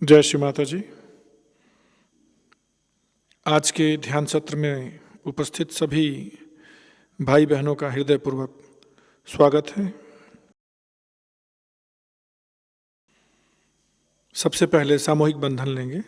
जय श्री माता जी। आज के ध्यान सत्र में उपस्थित सभी भाई बहनों का हृदयपूर्वक स्वागत है। सबसे पहले सामूहिक बंधन लेंगे।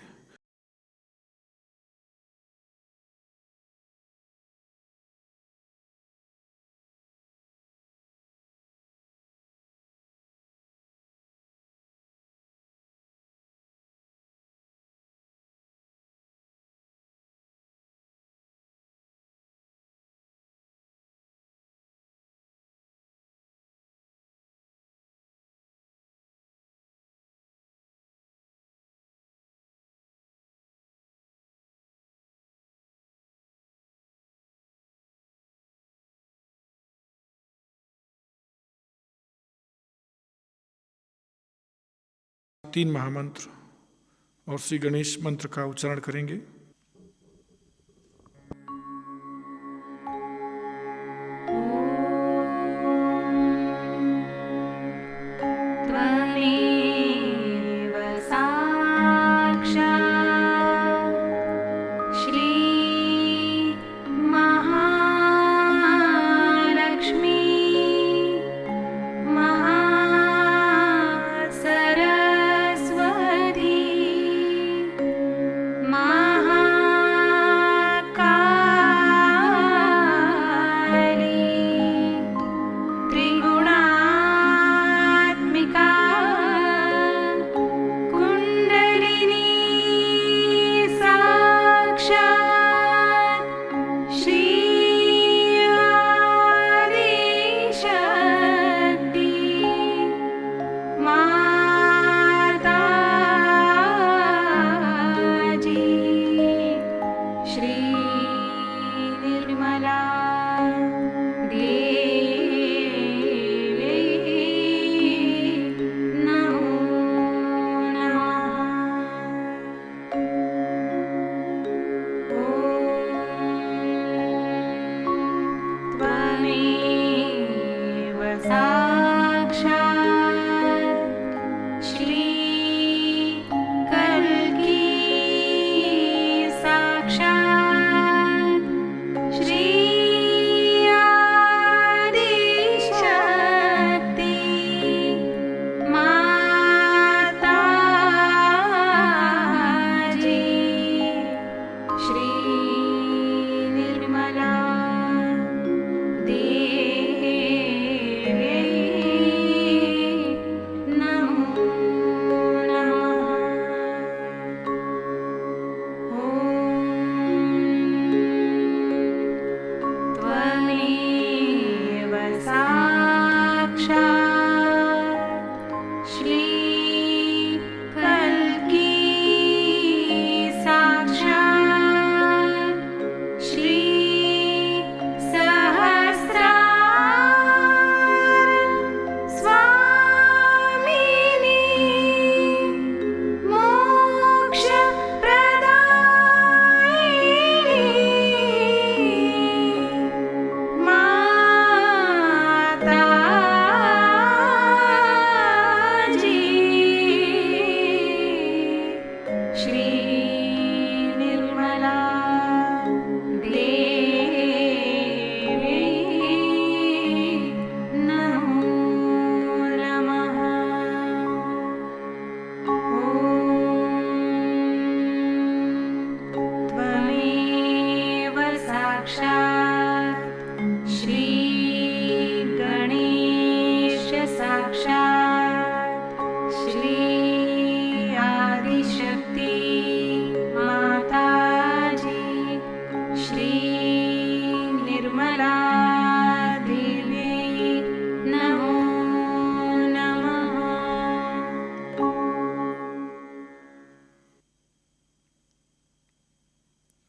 तीन महामंत्र और श्री गणेश मंत्र का उच्चारण करेंगे।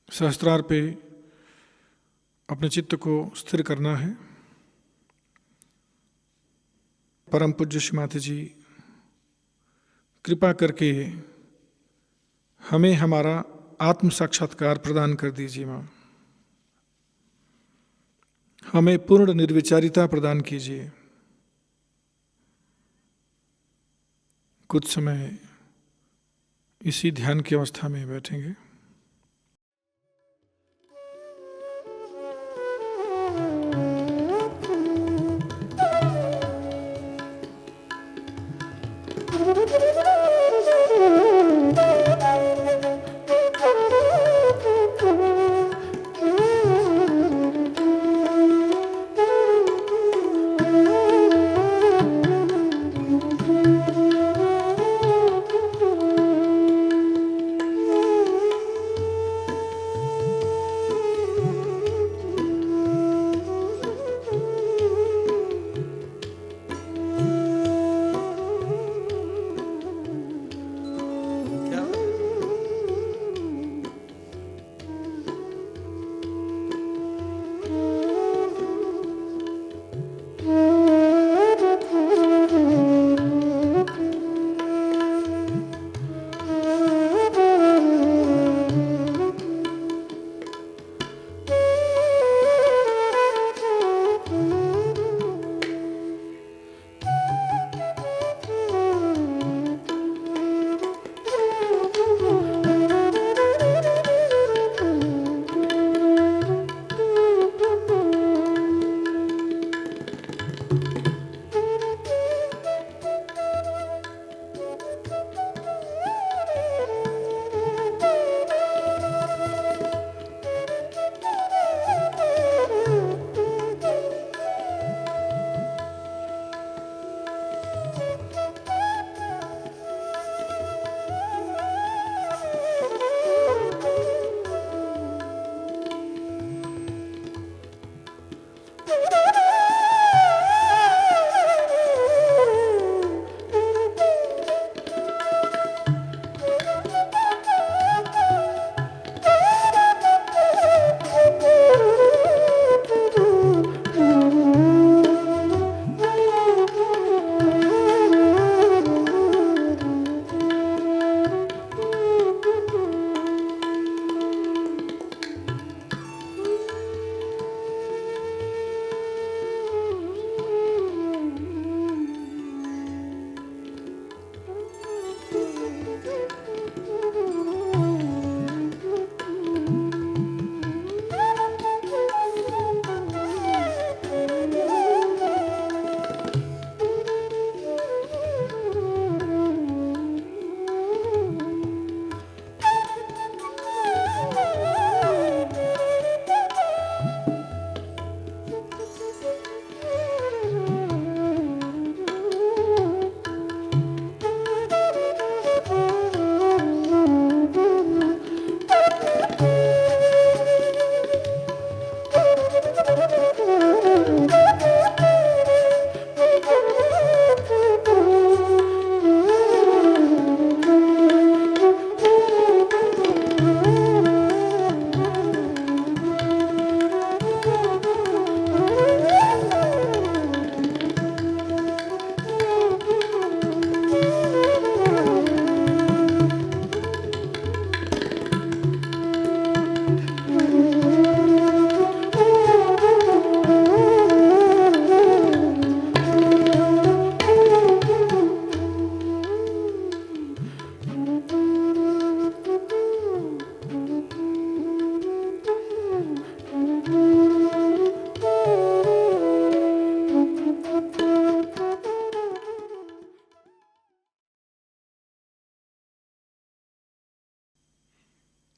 सहस्त्रार पे अपने चित्त को स्थिर करना है। परम पूज्य श्री माता जी कृपा करके हमें हमारा आत्म साक्षात्कार प्रदान कर दीजिए माँ। हमें पूर्ण निर्विचारिता प्रदान कीजिए। कुछ समय इसी ध्यान की अवस्था में बैठेंगे।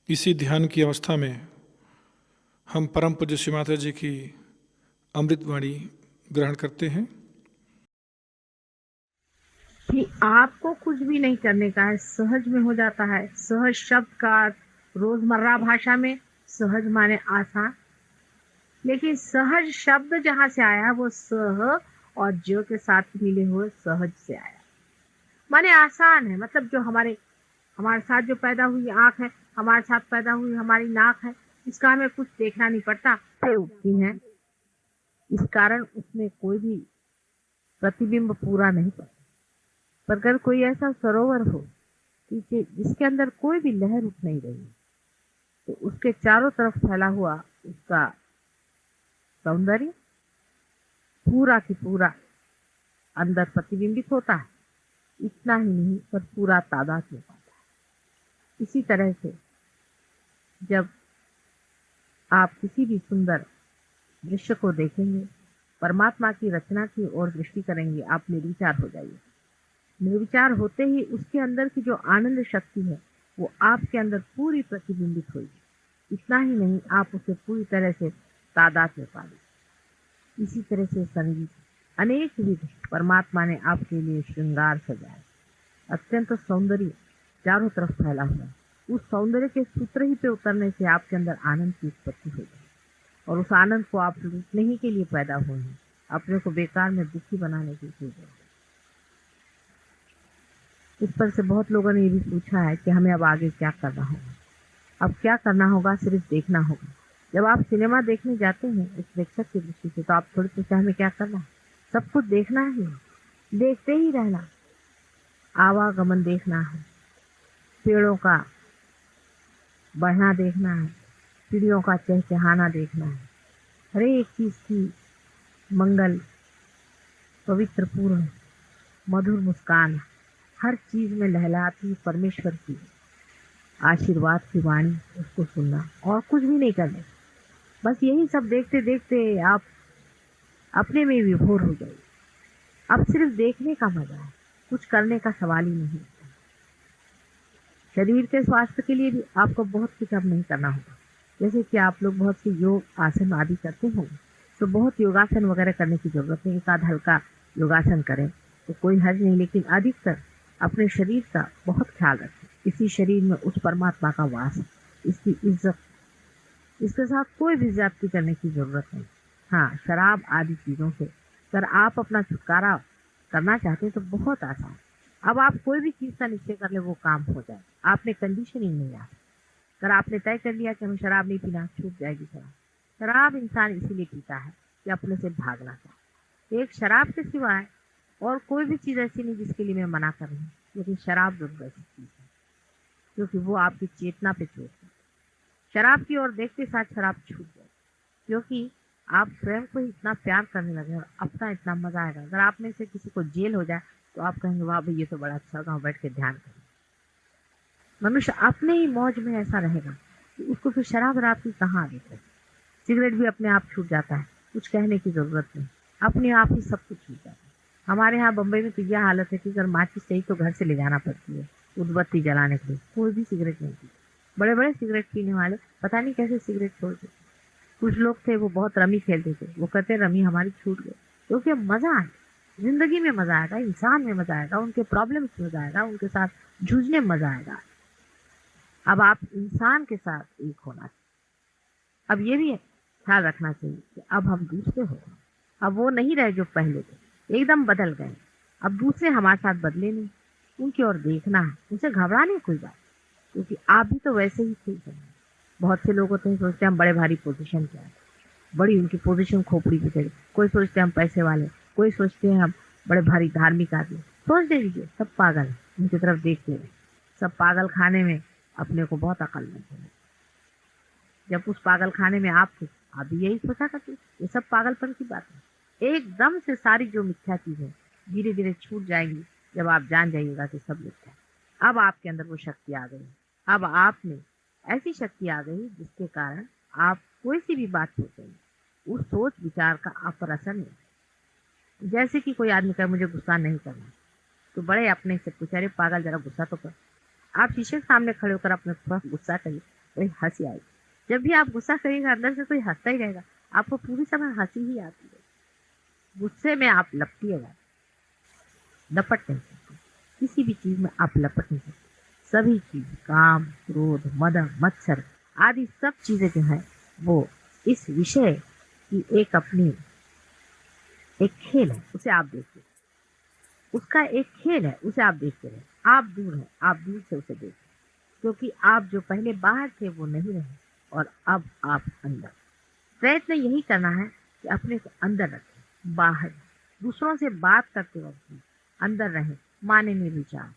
इसी ध्यान की अवस्था में हम परम पूज्य श्री माता जी की अमृतवाणी ग्रहण करते हैं कि आपको कुछ भी नहीं करने का है, सहज में हो जाता है। सहज शब्द का रोजमर्रा भाषा में सहज माने आसान, लेकिन सहज शब्द जहाँ से आया वो सह और जो के साथ मिले हुए सहज से आया, माने आसान है। मतलब जो हमारे साथ जो पैदा हुई आँख है, हमारे साथ पैदा हुई हमारी नाक है, इसका हमें कुछ देखना नहीं पड़ता, से उठती है। इस कारण उसमें कोई भी प्रतिबिंब पूरा नहीं पड़ता। पर अगर कोई ऐसा सरोवर हो कि जिसके अंदर कोई भी लहर उठ नहीं रही, तो उसके चारों तरफ फैला हुआ उसका सौंदर्य पूरा की पूरा अंदर प्रतिबिंबित होता है। इतना ही नहीं, पर पूरा तादाद में पाता है। इसी तरह से जब आप किसी भी सुंदर दृश्य को देखेंगे, परमात्मा की रचना की ओर दृष्टि करेंगे, आप निर्विचार हो जाइए। निर्विचार होते ही उसके अंदर की जो आनंद शक्ति है वो आपके अंदर पूरी प्रतिबिंबित होगी। इतना ही नहीं, आप उसे पूरी तरह से तादाद में पालेंगे। इसी तरह से संगीत, अनेक विध परमात्मा ने आपके लिए श्रृंगार सजाए, अत्यंत सौंदर्य चारों तरफ फैला हुआ। उस सौंदर्य के सूत्र ही पे उतरने से आपके अंदर आनंद की उत्पत्ति हो गई, और उस आनंद को आप लूटने ही के लिए पैदा हुए हैं, अपने को बेकार में दुखी बनाने की चीज है। इस पर से बहुत लोगों ने ये भी पूछा है कि हमें अब आगे क्या करना होगा। अब क्या करना होगा, सिर्फ देखना होगा। जब आप सिनेमा देखने जाते हैं एक प्रेक्षक की दृष्टि से, तो आप थोड़ी सोचते हमें क्या करना है, सब कुछ देखना है, देखते ही रहना, आवागमन देखना है, पेड़ों का बढ़ना देखना है, चिड़ियों का चहचहाना देखना है, हर एक चीज की मंगल, पवित्र पूर्ण मधुर मुस्कान, हर चीज में लहलाती परमेश्वर की आशीर्वाद की वाणी, उसको सुनना और कुछ भी नहीं करना। बस यही सब देखते देखते आप अपने में विभोर हो जाइए। अब सिर्फ देखने का मजा है, कुछ करने का सवाल ही नहीं। शरीर के स्वास्थ्य के लिए भी आपको बहुत कुछ अब नहीं करना होगा। जैसे कि आप लोग बहुत से योग आसन आदि करते होंगे, तो बहुत योगासन वगैरह करने की जरूरत नहीं। एक आध हल्का योगासन करें तो कोई हर्ज नहीं, लेकिन अधिकतर अपने शरीर का बहुत ख्याल रखें। इसी शरीर में उस परमात्मा का वास है, इसकी इज्जत, इसके साथ कोई भी ज्यादती करने की जरूरत नहीं। हाँ, शराब आदि चीजों से अगर आप अपना छुटकारा करना चाहते हैं तो बहुत आसान। अब आप कोई भी चीज का निश्चय कर ले, वो काम हो जाए। आपने कंडीशनिंग नहीं आ, अगर आपने तय कर लिया कि हमें शराब नहीं पीना, छूट जाएगी शराब। शराब इंसान इसीलिए पीता है कि अपने से भागना चाहे। एक शराब के सिवाय और कोई भी चीज ऐसी नहीं जिसके लिए मैं मना कर रही हूँ, लेकिन शराब जरूर ऐसी चीज है क्योंकि वो आपकी चेतना पे चोट है। शराब की ओर देखते साथ शराब छूट जाए, क्योंकि आप स्वयं को इतना प्यार करने लगे और अपना इतना मजा आएगा। अगर आप में से किसी को जेल हो जाए तो आप कहेंगे वाह भाई ये तो बड़ा अच्छा होगा, बैठ के ध्यान करें। मनुष्य अपने ही मौज में ऐसा रहेगा कि उसको फिर शराब रात की कहाँ आदत है। सिगरेट भी अपने आप छूट जाता है, कुछ कहने की जरूरत नहीं, अपने आप ही सब कुछ छूट जाता है। हमारे यहाँ बम्बई में तो यह हालत है कि अगर माचिस चाहिए तो घर से ले जाना पड़ती है उदबत्ती जलाने के लिए। कोई भी सिगरेट नहीं पीता। बड़े बड़े सिगरेट पीने वाले पता नहीं कैसे सिगरेट छोड़ देते। कुछ लोग थे वो बहुत रमी खेलते थे, वो कहते रमी हमारी छूट गई, क्योंकि अब मजा आए, जिंदगी में मजा आएगा, इंसान में मजा आएगा, उनके प्रॉब्लम्स में मजा आएगा, उनके साथ जूझने में मजा आएगा। अब आप इंसान के साथ एक होना चाहिए। अब ये भी ख्याल रखना चाहिए कि अब हम दूसरे हो गए, अब वो नहीं रहे जो पहले थे, एकदम बदल गए। अब दूसरे हमारे साथ बदले नहीं, उनकी ओर देखना है, उनसे घबराने कोई बात, क्योंकि आप भी तो वैसे ही थे। बहुत से लोग होते हैं सोचते हैं हम बड़े भारी पोजीशन के हैं, बड़ी उनकी पोजीशन खोपड़ी की तरह। कोई सोचते हैं हम पैसे वाले, कोई सोचते हैं हम बड़े भारी धार्मिक आदमी। सोच दे दीजिए, सब पागल है, उनकी तरफ देखते रहे। सब पागल खाने में अपने को बहुत अकलमंद है। जब उस पागल खाने में आप थे, आप भी यही सोचा करते। ये सब पागलपन की बात है। एकदम से सारी जो मिथ्या चीजें धीरे धीरे छूट जाएंगी जब आप जान जाइएगा कि सब मिथ्या है। अब आपके अंदर वो शक्ति आ गई। अब आप में ऐसी शक्ति आ गई जिसके कारण आप कोई सी भी बात सोचेंगे, उस सोच विचार का आप पर असर नहीं। जैसे कि कोई आदमी कहे मुझे गुस्सा नहीं करना, तो बड़े अपने से पूछे अरे पागल जरा गुस्सा तो कर। आप शीशे के सामने खड़े होकर अपने पास गुस्सा करिए, वही हंसी आएगी। जब भी आप गुस्सा करिएगा अंदर से कोई हंसता ही रहेगा, आपको पूरी समय हंसी ही आती है। गुस्से में आप लपटिएगा, लपट नहीं सकते, किसी भी चीज में आप लपट नहीं सकते। सभी चीज, काम, क्रोध, मद, मत्सर आदि सब चीजें जो है वो इस विषय की एक अपनी एक खेल है, उसे आप देखिए। उसका एक खेल है, उसे आप देखते रहे। आप दूर हैं, आप दूर से उसे देखिए, क्योंकि आप जो पहले बाहर थे वो नहीं रहे और अब आप अंदर। प्रयत्न यही करना है कि अपने को अंदर रखें, बाहर दूसरों से बात करते वक्त अंदर रहें, माने निर्विचार।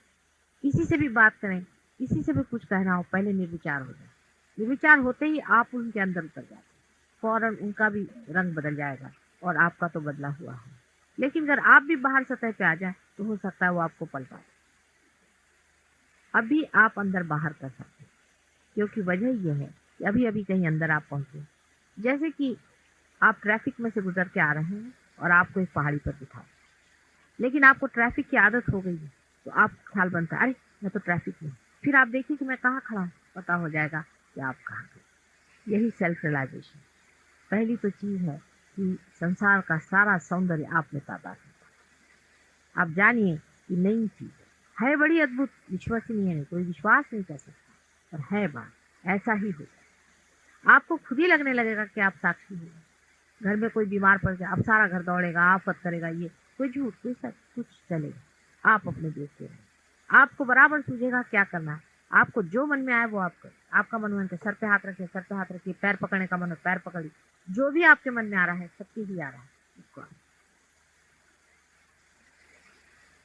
किसी से भी बात करें, किसी से भी कुछ कहना हो, पहले निर्विचार हो जाए। निर्विचार होते ही आप उनके अंदर उतर जाते, फौरन उनका भी रंग बदल जाएगा और आपका तो बदला हुआ है। लेकिन अगर आप भी बाहर सतह पे आ जाए तो हो सकता है वो आपको पलटा। अभी आप अंदर बाहर कर सकते हैं, क्योंकि वजह यह है कि अभी अभी कहीं अंदर आप पहुंचे। जैसे कि आप ट्रैफिक में से गुजर के आ रहे हैं और आपको एक पहाड़ी पर बिठा, लेकिन आपको ट्रैफिक की आदत हो गई है, तो आप ख्याल बनता है, अरे मैं तो ट्रैफिक में हूं। फिर आप देखिए कि मैं कहाँ खड़ा हूँ, पता हो जाएगा कि आप कहाँ गए। यही सेल्फ रियलाइजेशन। पहली तो चीज है कि संसार का सारा सौंदर्य आप में तादाद है। आप जानिए कि नई चीज है बड़ी अद्भुत, विश्वसनीय नहीं, कोई विश्वास नहीं कर सकता, पर है बात, ऐसा ही होगा। आपको खुद ही लगने लगेगा कि आप साक्षी हैं। घर में कोई बीमार पड़ गया, अब सारा घर दौड़ेगा, आफत करेगा, ये कोई झूठ, कोई सच, कुछ चलेगा। आप अपने देखते रहे, आपको बराबर सूझेगा क्या करना है। आपको जो मन में आए वो आप करें। आपका मन में सर पे हाथ रखिए, सर पे हाथ रखिए, पैर पकड़ने का मन हो पैर पकड़िए, जो भी आपके मन में आ रहा है, सत्य ही आ रहा है, उसको आप।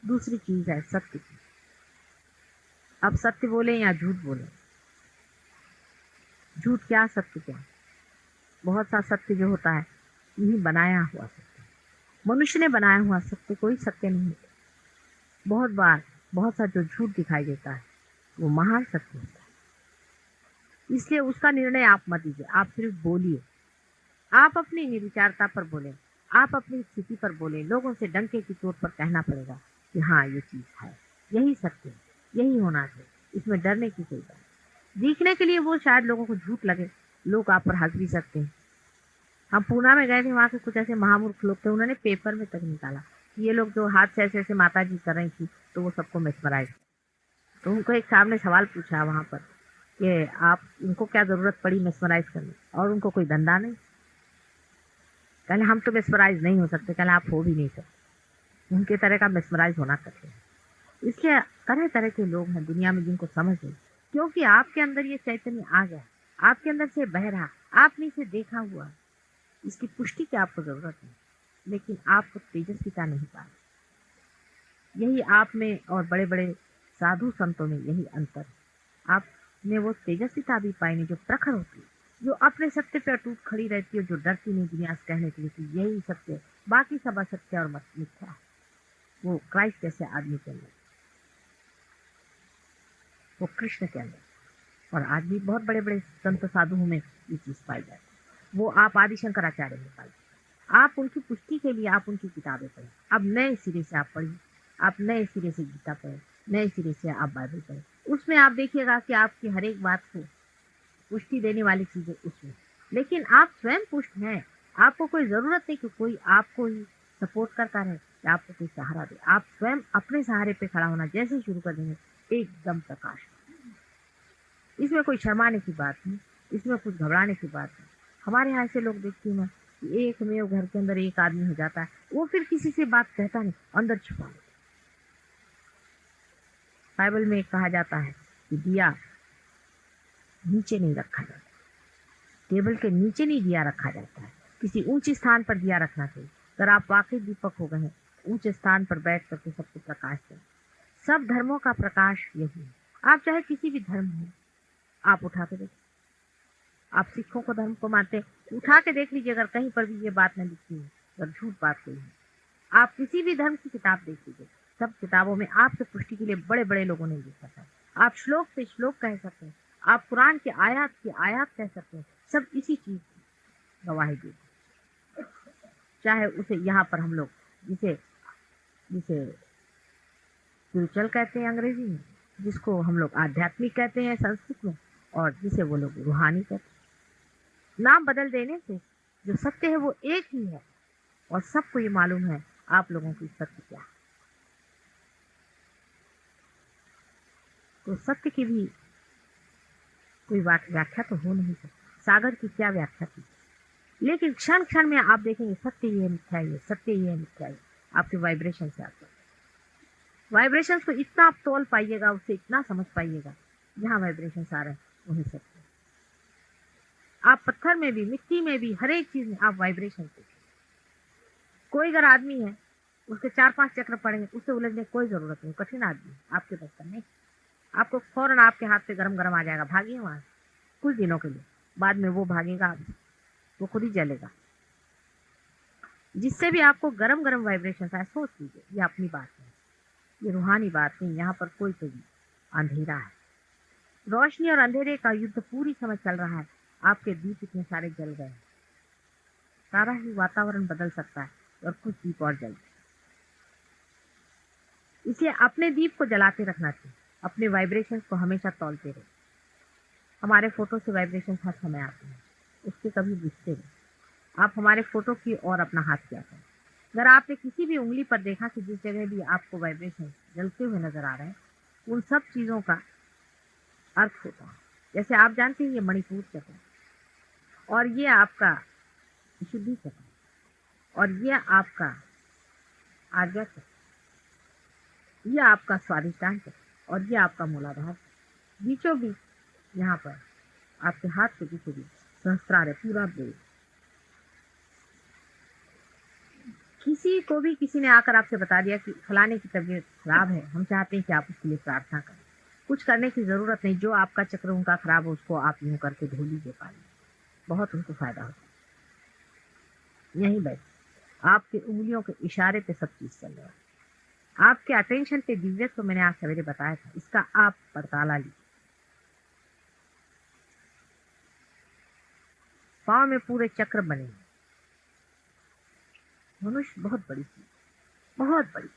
दूसरी चीज है सत्य की। अब सत्य बोले या झूठ बोले, झूठ क्या सत्य क्या, बहुत सा सत्य जो होता है यही बनाया हुआ सत्य, मनुष्य ने बनाया हुआ सत्य, कोई सत्य नहीं है। बहुत बार बहुत सा जो झूठ दिखाई देता है वो महान सत्य होता है। इसलिए उसका निर्णय आप मत लीजिए, आप सिर्फ बोलिए। आप अपनी निर्विचारता पर बोले, आप अपनी स्थिति पर बोले। लोगों से डंके की चोट पर कहना पड़ेगा कि हाँ ये चीज है, यही सत्य है, यही होना चाहिए, इसमें डरने की कोई बात। दिखने के लिए वो शायद लोगों को झूठ लगे, लोग आप पर हंस भी सकते हैं। हम पूना में गए थे, वहां के कुछ ऐसे महामूर्ख लोग थे, उन्होंने पेपर में तक निकाला कि ये लोग जो हाथ से ऐसे ऐसे माता जी कर रही थी, तो वो सबको मेस्मराइज। तो उनको एक साहब ने सवाल पूछा वहां पर कि आप उनको क्या जरूरत पड़ी मेस्मराइज करने, और उनको कोई धंधा नहीं। कहले हम तो मेस्मराइज नहीं हो सकते, कहले आप हो भी नहीं सकते, उनके तरह का मेस्मराइज होना कठिन है। इसलिए तरह तरह के लोग हैं दुनिया में जिनको समझ नहीं, क्योंकि आपके अंदर ये चैतन्य आ गया, आपके अंदर से बह रहा, आपने इसे देखा हुआ, इसकी पुष्टि की आपको जरूरत है, लेकिन आपको तेजस्विता नहीं पा रही। यही आप में और बड़े बड़े साधु संतों में यही अंतर है। आप में वो तेजस्विता भी पाई नहीं जो प्रखर होती है, जो अपने सत्य पे अटूट खड़ी रहती है, जो डरती नहीं दुनिया से कहने के लिए कि यही सत्य, बाकी सब असत्य और मिथ्या है। वो क्राइस्ट जैसे आदमी के अंदर, वो कृष्ण के अंदर, और आज भी बहुत बड़े बड़े संत साधुओं में ये चीज पाई जाती है। वो आप आदि शंकराचार्य में पाई, आप उनकी पुष्टि के लिए आप उनकी किताबें पढ़ें। अब नए सिरे से आप पढ़िए, आप नए सिरे से गीता पढ़ें, नए सिरे से आप बाइबल पढ़ें। उसमें आप देखिएगा कि आपकी हर एक बात को पुष्टि देने वाली चीजें उसमें, लेकिन आप स्वयं पुष्ट हैं। आपको कोई जरूरत नहीं कि कोई आपको ही सपोर्ट करता रहे, कि आपको कोई सहारा दे। आप स्वयं अपने सहारे पे खड़ा होना जैसे ही शुरू कर देंगे, एकदम प्रकाश। इसमें कोई शर्माने की बात नहीं, इसमें कुछ घबराने की बात नहीं। हमारे यहाँ ऐसे लोग देखती हूँ मैं कि एक में घर के अंदर एक आदमी हो जाता है, वो फिर किसी से बात कहता नहीं, अंदर छुपा लेता। बाइबल में कहा जाता है कि दिया नीचे नहीं रखा जाता, टेबल के नीचे नहीं दिया रखा जाता है, किसी ऊंचे स्थान पर दिया रखना चाहिए। अगर आप वाकई दीपक हो गए हैं, ऊंचे स्थान पर बैठ करके सबको प्रकाश दें। सब धर्मों का प्रकाश यही है। आप चाहे किसी भी धर्म हो, आप उठा के देखिए। आप सिखों को धर्म को मानते हैं, उठा के देख लीजिए, अगर कहीं पर भी ये बात न लिखी है, अगर झूठ बात कोई है। आप किसी भी धर्म की किताब देख लीजिए, सब किताबों में आपसे पुष्टि के लिए बड़े बड़े लोगों ने लिखा था। आप श्लोक पे श्लोक कह सकते हैं, आप कुरान की आयत कह सकते हैं, सब इसी चीज की गवाही देते। चाहे उसे यहाँ पर हम लोग जिसे जिसे स्पिरिचुअल कहते हैं अंग्रेजी में, जिसको हम लोग आध्यात्मिक कहते हैं संस्कृत में, और जिसे वो लोग रूहानी कहते हैं। नाम बदल देने से जो सत्य है वो एक ही है, और सबको ये मालूम है आप लोगों की सत्य क्या है। तो सत्य की भी कोई व्याख्या तो हो नहीं सकती। सागर की क्या व्याख्या थी, लेकिन क्षण क्षण में आप देखेंगे सत्य ये मिथ्या है, सत्य ये मिथ्या है। आपके वाइब्रेशन से आपको वाइब्रेशन को इतना आप तोल पाइएगा, उससे इतना समझ पाइएगा, जहाँ वाइब्रेशन आ रहे हैं वही सत्य है। आप पत्थर में भी, मिट्टी में भी, हर एक चीज में आप वाइब्रेशन देखिए। कोई अगर आदमी है, उसके 4-5 चक्र पड़ेंगे, उससे उलझने कोई जरूरत नहीं। कठिन आदमी आपके बस का नहीं, आपको फौरन आपके हाथ पे गरम गरम आ जाएगा, भागिए वहां कुछ दिनों के लिए, बाद में वो भागेगा, वो खुद ही जलेगा। जिससे भी आपको गरम गरम वाइब्रेशन आए, सोच लीजिए ये अपनी बात है, ये रूहानी बात नहीं। यहाँ पर कोई भी अंधेरा है। रोशनी और अंधेरे का युद्ध पूरी समय चल रहा है। आपके दीप इतने सारे जल गए, सारा ही वातावरण बदल सकता है और कुछ दीप और जल गए। इसलिए अपने दीप को जलाते रखना चाहिए, अपने वाइब्रेशन को हमेशा तौलते रहे। हमारे फोटो से वाइब्रेशन हर समय आते हैं, उससे कभी बुझते नहीं। आप हमारे फोटो की ओर अपना हाथ किया करें। अगर आपने किसी भी उंगली पर देखा कि जिस जगह भी आपको वाइब्रेशन जलते हुए नजर आ रहे हैं, उन सब चीजों का अर्थ होता है। जैसे आप जानते हैं ये मणिपुर चक्र है, और ये आपका शुद्धि चक्र है, और ये आपका आज्ञा चक्र, ये आपका स्वाधिष्ठान चक्र, और ये आपका मूलाधार। बीचों बीच यहाँ पर आपके हाथ के बीचों बीच सहस्त्रार है, पूरा ब्रेक। किसी ने आकर आपसे बता दिया कि फलाने की तबीयत खराब है, हम चाहते हैं कि आप उसके लिए प्रार्थना करें। कुछ करने की जरूरत नहीं, जो आपका चक्र उनका खराब हो उसको आप यूं करके धो लीजिए पानी, बहुत उनको फायदा होता है। यहीं बैठ आपके उंगलियों के इशारे पे सब चीज चल रहा है। आपके अटेंशन पे दिव्यत्व तो मैंने आज सवेरे बताया था, इसका आप पड़ताला लीजिए। पाँव में पूरे चक्र बने हैं। मनुष्य बहुत बड़ी चीज, बहुत बड़ी।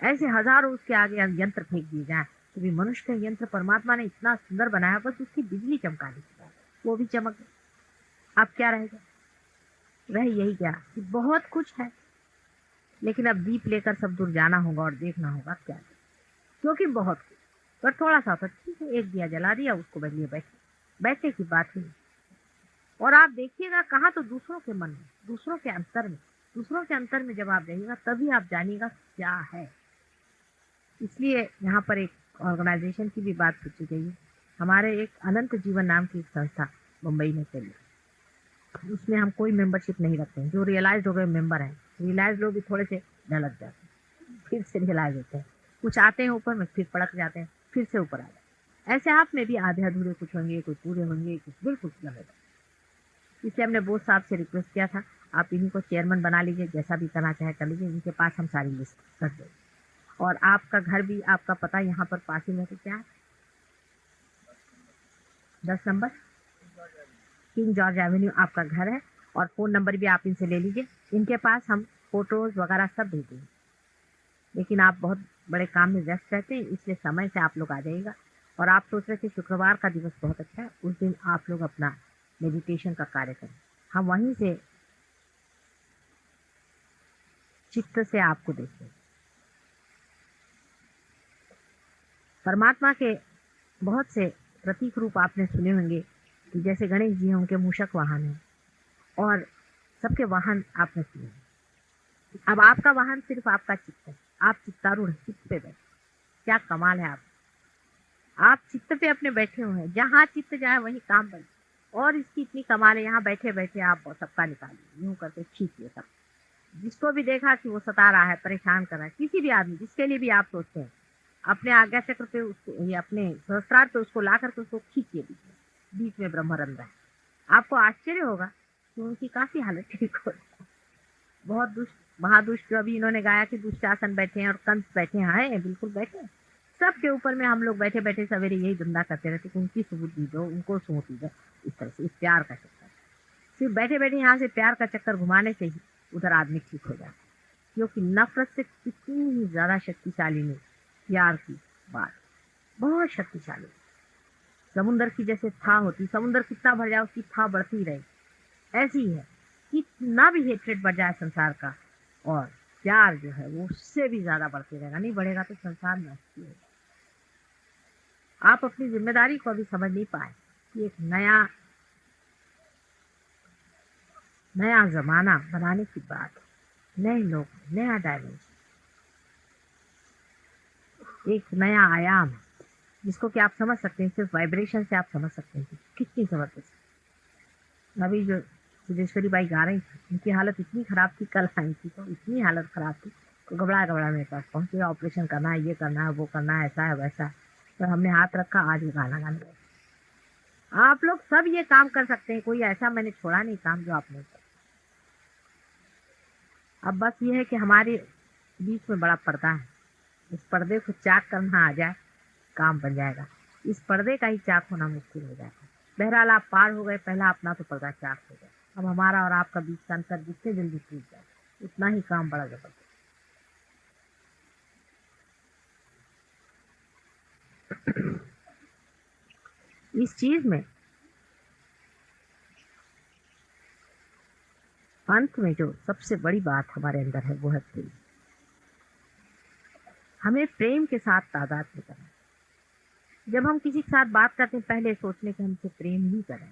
ऐसे हजारों उसके आगे यंत्र फेंक दिए जाए तो भी मनुष्य का यंत्र परमात्मा ने इतना सुंदर बनाया, बस उसकी बिजली चमका दी, वो भी चमक गई। अब क्या रहेगा? रह यही क्या कि बहुत कुछ है, लेकिन अब दीप लेकर सब दूर जाना होगा और देखना होगा क्या है। क्योंकि बहुत कुछ, पर थोड़ा सा ठीक है, एक दिया जला दिया, उसको बदलिए बैठने की बात ही। और आप देखिएगा कहाँ, तो दूसरों के मन में, दूसरों के अंतर में जब आप जाइएगा तभी आप जानिएगा क्या है। इसलिए यहाँ पर एक ऑर्गेनाइजेशन की भी बात पूछी गई है। हमारे एक अनंत जीवन नाम की एक संस्था मुंबई में चली, उसमें हम कोई मेंबरशिप नहीं रखते हैं। जो रियलाइज हो गए मेंबर हैं, रियलाइज लोग भी थोड़े से ढलक जाते हैं, फिर से रियलाइज होते हैं, कुछ आते हैं ऊपर में, फिर पड़क जाते हैं, फिर से ऊपर आ जाते हैं। ऐसे आप में भी आधे अधूरे कुछ होंगे, कुछ पूरे होंगे, कुछ बिल्कुल लगेगा। इसलिए हमने बोस साहब से रिक्वेस्ट किया था, आप इन्हीं को चेयरमैन बना लीजिए, जैसा भी करना चाहे कर लीजिए, इनके पास हम सारी लिस्ट रख देंगे। और आपका घर भी, आपका पता यहाँ पर पास ही में, तो क्या है 10 नंबर किंग जॉर्ज एवेन्यू आपका घर है, और फोन नंबर भी आप इनसे ले लीजिए। इनके पास हम फोटोज वगैरह सब भेज देंगे। लेकिन आप बहुत बड़े काम में व्यस्त रहते हैं, इसलिए समय से आप लोग आ जाइएगा। और आप सोच रहे थे शुक्रवार का दिवस बहुत अच्छा है, उस दिन आप लोग अपना मेडिटेशन का कार्य करें। हम वहीं से चित्त से आपको देखें। परमात्मा के बहुत से प्रतीक रूप आपने सुने होंगे कि जैसे गणेश जी हैं, उनके मूषक वाहन है, और सबके वाहन आपने सुने हैं। अब आपका वाहन सिर्फ आपका चित्त है, आप चित्तारूढ़ चित्त पे बैठे। क्या कमाल है आप चित्त पे अपने बैठे हुए हैं, जहाँ चित्त जाए वहीं काम बने। और इसकी इतनी कमाल है, यहाँ बैठे बैठे आप सबका निकालिए, यूं करके खींचिए सब। जिसको भी देखा कि वो सता रहा है, परेशान कर रहा है, किसी भी आदमी जिसके लिए भी आप सोचते हैं, अपने आज्ञा चक्र पे उसको, ये अपने सहस्त्रार पे उसको ला करके उसको खींचिए। बीच में ब्रह्मरंध्र है। आपको आश्चर्य होगा कि उनकी काफी हालत ठीक हो जाए। बहुत दुष्ट, महादुष्ट, जो अभी इन्होंने गाया कि दुष्टासन बैठे हैं और कंस बैठे हैं, बिल्कुल बैठे। सबके ऊपर में हम लोग बैठे बैठे सवेरे यही धंधा करते रहते कि उनकी सुबुद्धि दो, उनको सोच दो। इस तरह से, इस प्यार का चक्कर, सिर्फ बैठे बैठे यहाँ से प्यार का चक्कर घुमाने से ही उधर आदमी ठीक हो जाता है। क्योंकि नफरत से कितनी ही ज्यादा शक्तिशाली नहीं प्यार की बात, बहुत शक्तिशाली। समुद्र की जैसे था होती, समुद्र कितना भर जाए उसकी था बढ़ती रहे, ऐसी है। कितना भी हेट्रेड बढ़ जाए संसार का, और प्यार जो है वो उससे भी ज्यादा बढ़ते रहेगा। नहीं बढ़ेगा तो संसार नष्ट होगा। आप अपनी जिम्मेदारी को अभी समझ नहीं पाए कि एक नया जमाना बनाने की बात, नए लोग, नया डायमेंशन, एक नया आयाम है, जिसको कि आप समझ सकते हैं, सिर्फ वाइब्रेशन से आप समझ सकते हैं कितनी जबरदस्त। अभी जो सिद्धेश्वरी बाई गा रही थी, उनकी हालत इतनी खराब थी, कल आई थी तो इतनी हालत खराब थी तो घबरा मेरे पास पहुंचे, ऑपरेशन करना है, ये करना है, वो करना है, ऐसा है वैसा। तो हमने हाथ रखा, आज वो गाना गाने लगे। आप लोग सब ये काम कर सकते हैं, कोई ऐसा मैंने छोड़ा नहीं काम जो आप नहीं कर। अब बस ये है कि हमारे बीच में बड़ा पर्दा है, इस पर्दे को चाक करना आ जाए, काम बन जाएगा। इस पर्दे का ही चाक होना मुश्किल हो जाएगा। बहरहाल आप पार हो गए, पहला अपना तो पर्दा चाक हो गया। अब हमारा और आपका बीच का अंतर जितने जल्दी टूट जाए उतना ही काम बड़ा जबरदस्त। इस चीज में अंत में जो सबसे बड़ी बात हमारे अंदर है वो है प्रेम। हमें प्रेम के साथ तादाद में करना। जब हम किसी के साथ बात करते हैं पहले सोचने के हमसे प्रेम ही करें,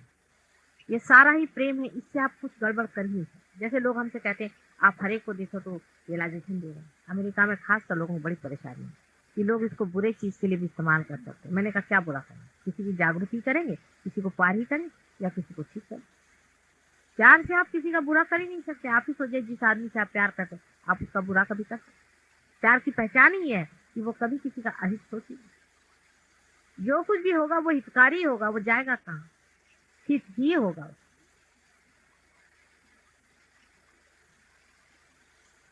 ये सारा ही प्रेम है, इससे आप कुछ गड़बड़ कर ही नहीं सकते। जैसे लोग हमसे कहते हैं आप हर एक को देखो तो रियलाइजेशन दे रहे हैं। अमेरिका में खासकर लोगों को बड़ी परेशानी है कि लोग इसको बुरे चीज के लिए भी इस्तेमाल कर सकते हैं। मैंने कहा क्या बुरा करें, किसी की जागृति करेंगे, किसी को पार ही करें या किसी को ठीक करें। प्यार से आप किसी का बुरा कर ही नहीं सकते। आप ही सोचिए जिस आदमी से आप प्यार करते हैं आप उसका बुरा कभी कर सकते। प्यार की पहचान ही है कि वो कभी किसी का अहित सोचेगा। जो कुछ भी होगा वो हितकारी होगा, वो जाएगा कहाँ, हित ही होगा।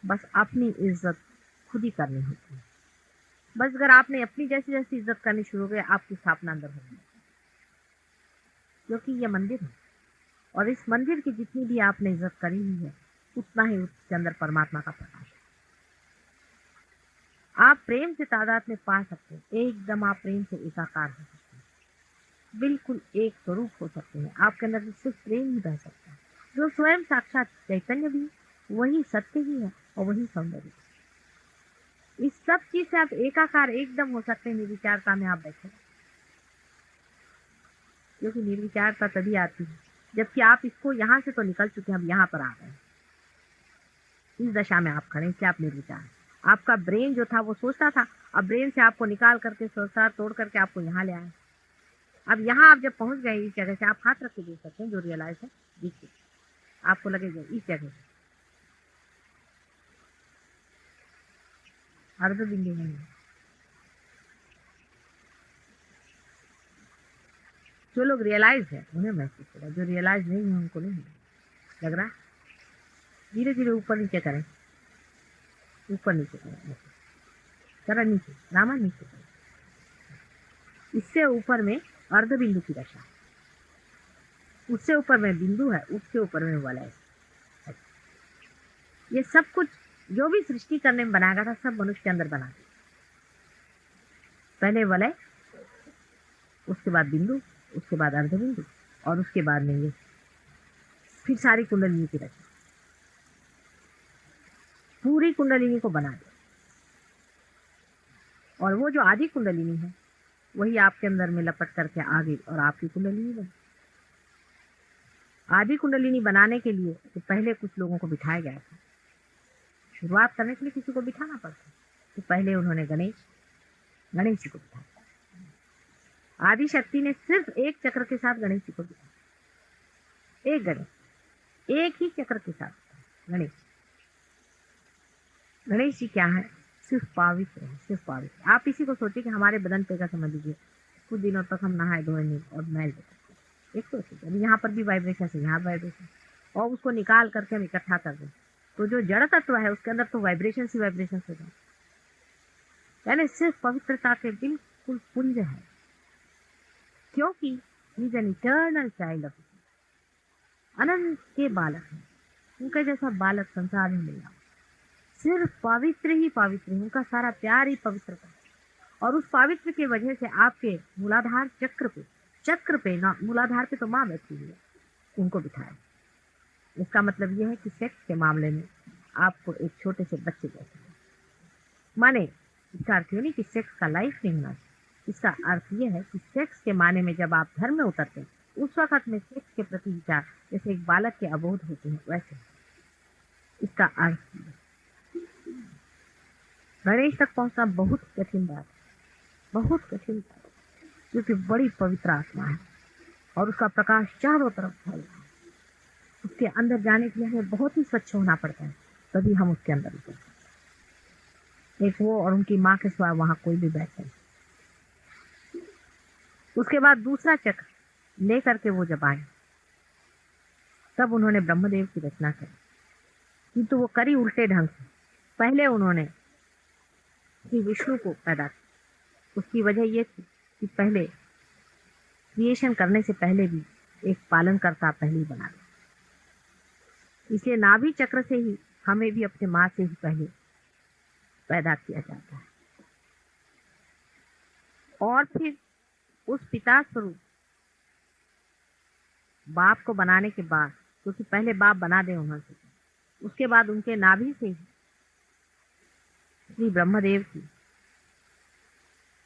बस अपनी इज्जत खुद ही करनी होती है। बस अगर आपने अपनी जैसी जैसी इज्जत करनी शुरू हो गई आपकी स्थापना अंदर होगी, क्योंकि ये मंदिर है और इस मंदिर की जितनी भी आपने इज्जत करी हुई है उतना ही उसके अंदर परमात्मा का प्रकाश है। आप प्रेम से तादाद में पा सकते हैं, एकदम आप प्रेम से एकाकार हो सकते हैं, बिल्कुल एक स्वरूप हो सकते हैं। आपके अंदर सिर्फ प्रेम ही बह सकता है, जो स्वयं साक्षात चैतन्य भी वही सत्य ही है और वही सौंदर्य। इस सब चीज से आप एकाकार एकदम हो सकते हैं निर्विचारता में आप बैठे, क्योंकि निर्विचारता तभी आती है जबकि आप इसको यहाँ से तो निकल चुके हैं, अब यहाँ पर आ गए। इस दशा में आप खड़े, इसलिए आप निर्विचार। आपका ब्रेन जो था वो सोचता था, अब ब्रेन से आपको निकाल करके सोचता तोड़ करके आपको यहाँ ले आए। अब यहाँ आप जब पहुंच गए इस जगह से, आप हाथ रख के देख सकते हैं, जो रियलाइज है देखिए आपको लगेगा इस जगह अर्ध बिंदु नहीं है। जो लोग रियलाइज है उन्हें महसूस होगा, जो रियलाइज नहीं है उनको नहीं लग रहा। धीरे धीरे ऊपर नीचे करें, ऊपर नीचे करें, जरा नीचे रामा नीचे करें। इससे ऊपर में अर्ध बिंदु की दशा, उससे ऊपर में बिंदु है, उसके ऊपर में वलय। ये सब कुछ जो भी सृष्टि करने में बनाया गया था सब मनुष्य के अंदर बना दिया। पहले वलय, उसके बाद बिंदु, उसके बाद अर्ध बिंदु और उसके बाद में ये फिर सारी कुंडलिनी की रचना, पूरी कुंडलिनी को बना दिया। और वो जो आदि कुंडलिनी है वही आपके अंदर में लपट करके आ गई और आपकी कुंडलिनी बनी। आदि कुंडलिनी बनाने के लिए तो पहले कुछ लोगों को बिठाया गया था। शुरुआत करने के लिए किसी को बिठाना पड़ता, तो पहले उन्होंने गणेश जी को बिठाया। आदि शक्ति ने सिर्फ एक चक्र के साथ गणेश जी को बिठाया, एक गणेश, एक ही चक्र के साथ गणेश। गणेश जी क्या है? सिर्फ पवित्र है, सिर्फ पवित्र। आप इसी को सोचिए कि हमारे बदन पे का समझ लीजिए कुछ दिनों तक हम नहाए धोए नहीं और मैल देते, एक सोचिए अभी यहाँ पर भी वाइब्रेशन से यहाँ वाइब्रेशन, और उसको निकाल करके हम इकट्ठा कर दें तो जो जड़ तत्व है उसके अंदर तो वाइब्रेशन ही वाइब्रेशन हो जाए। यानी सिर्फ पवित्रता के बिल्कुल पुंज है, क्योंकि he is an eternal child of, अनंत के बालक है। उनका जैसा बालक संसार में मिला, सिर्फ पवित्र ही पवित्र है, उनका सारा प्यार ही पवित्रता है। और उस पवित्र की वजह से आपके मूलाधार चक्र पे ना, मूलाधार पे तो माँ बैठी हुई है, उनको बिठाया। इसका मतलब यह है कि सेक्स के मामले में आपको एक छोटे से बच्चे जैसे, माने इसका अर्थ ये नहीं कि सेक्स का लाइफ नहीं होना, इसका अर्थ यह है कि सेक्स के माने में जब आप धर्म में उतरते हैं उस वक्त में सेक्स के प्रति विचार जैसे एक बालक के अबोध होते हैं वैसे इसका अर्थ। गणेश तक पहुंचना बहुत कठिन बात है, बहुत कठिन बात, क्योंकि बड़ी पवित्र आत्मा है और उसका प्रकाश चारों तरफ फैल रहा है। उसके अंदर जाने के लिए हमें बहुत ही स्वच्छ होना पड़ता है, तभी हम उसके अंदर उतर सकते हैं। एक वो और उनकी माँ के सिवा वहां कोई भी बैठे। उसके बाद दूसरा चक्र ले करके वो जब आए तब उन्होंने ब्रह्मदेव की रचना करी, किंतु वो करी उल्टे ढंग से। पहले उन्होंने श्री विष्णु को पैदा किया, उसकी वजह ये थी कि पहले क्रिएशन करने से पहले भी एक पालनकर्ता पहले ही बना दिया। इसलिए नाभि चक्र से ही हमें भी अपने माँ से ही पहले पैदा किया जाता है और फिर उस पिता स्वरूप बाप को बनाने के बाद, क्योंकि पहले बाप बना दे वहां से, उसके बाद उनके नाभि से ही श्री ब्रह्मदेव की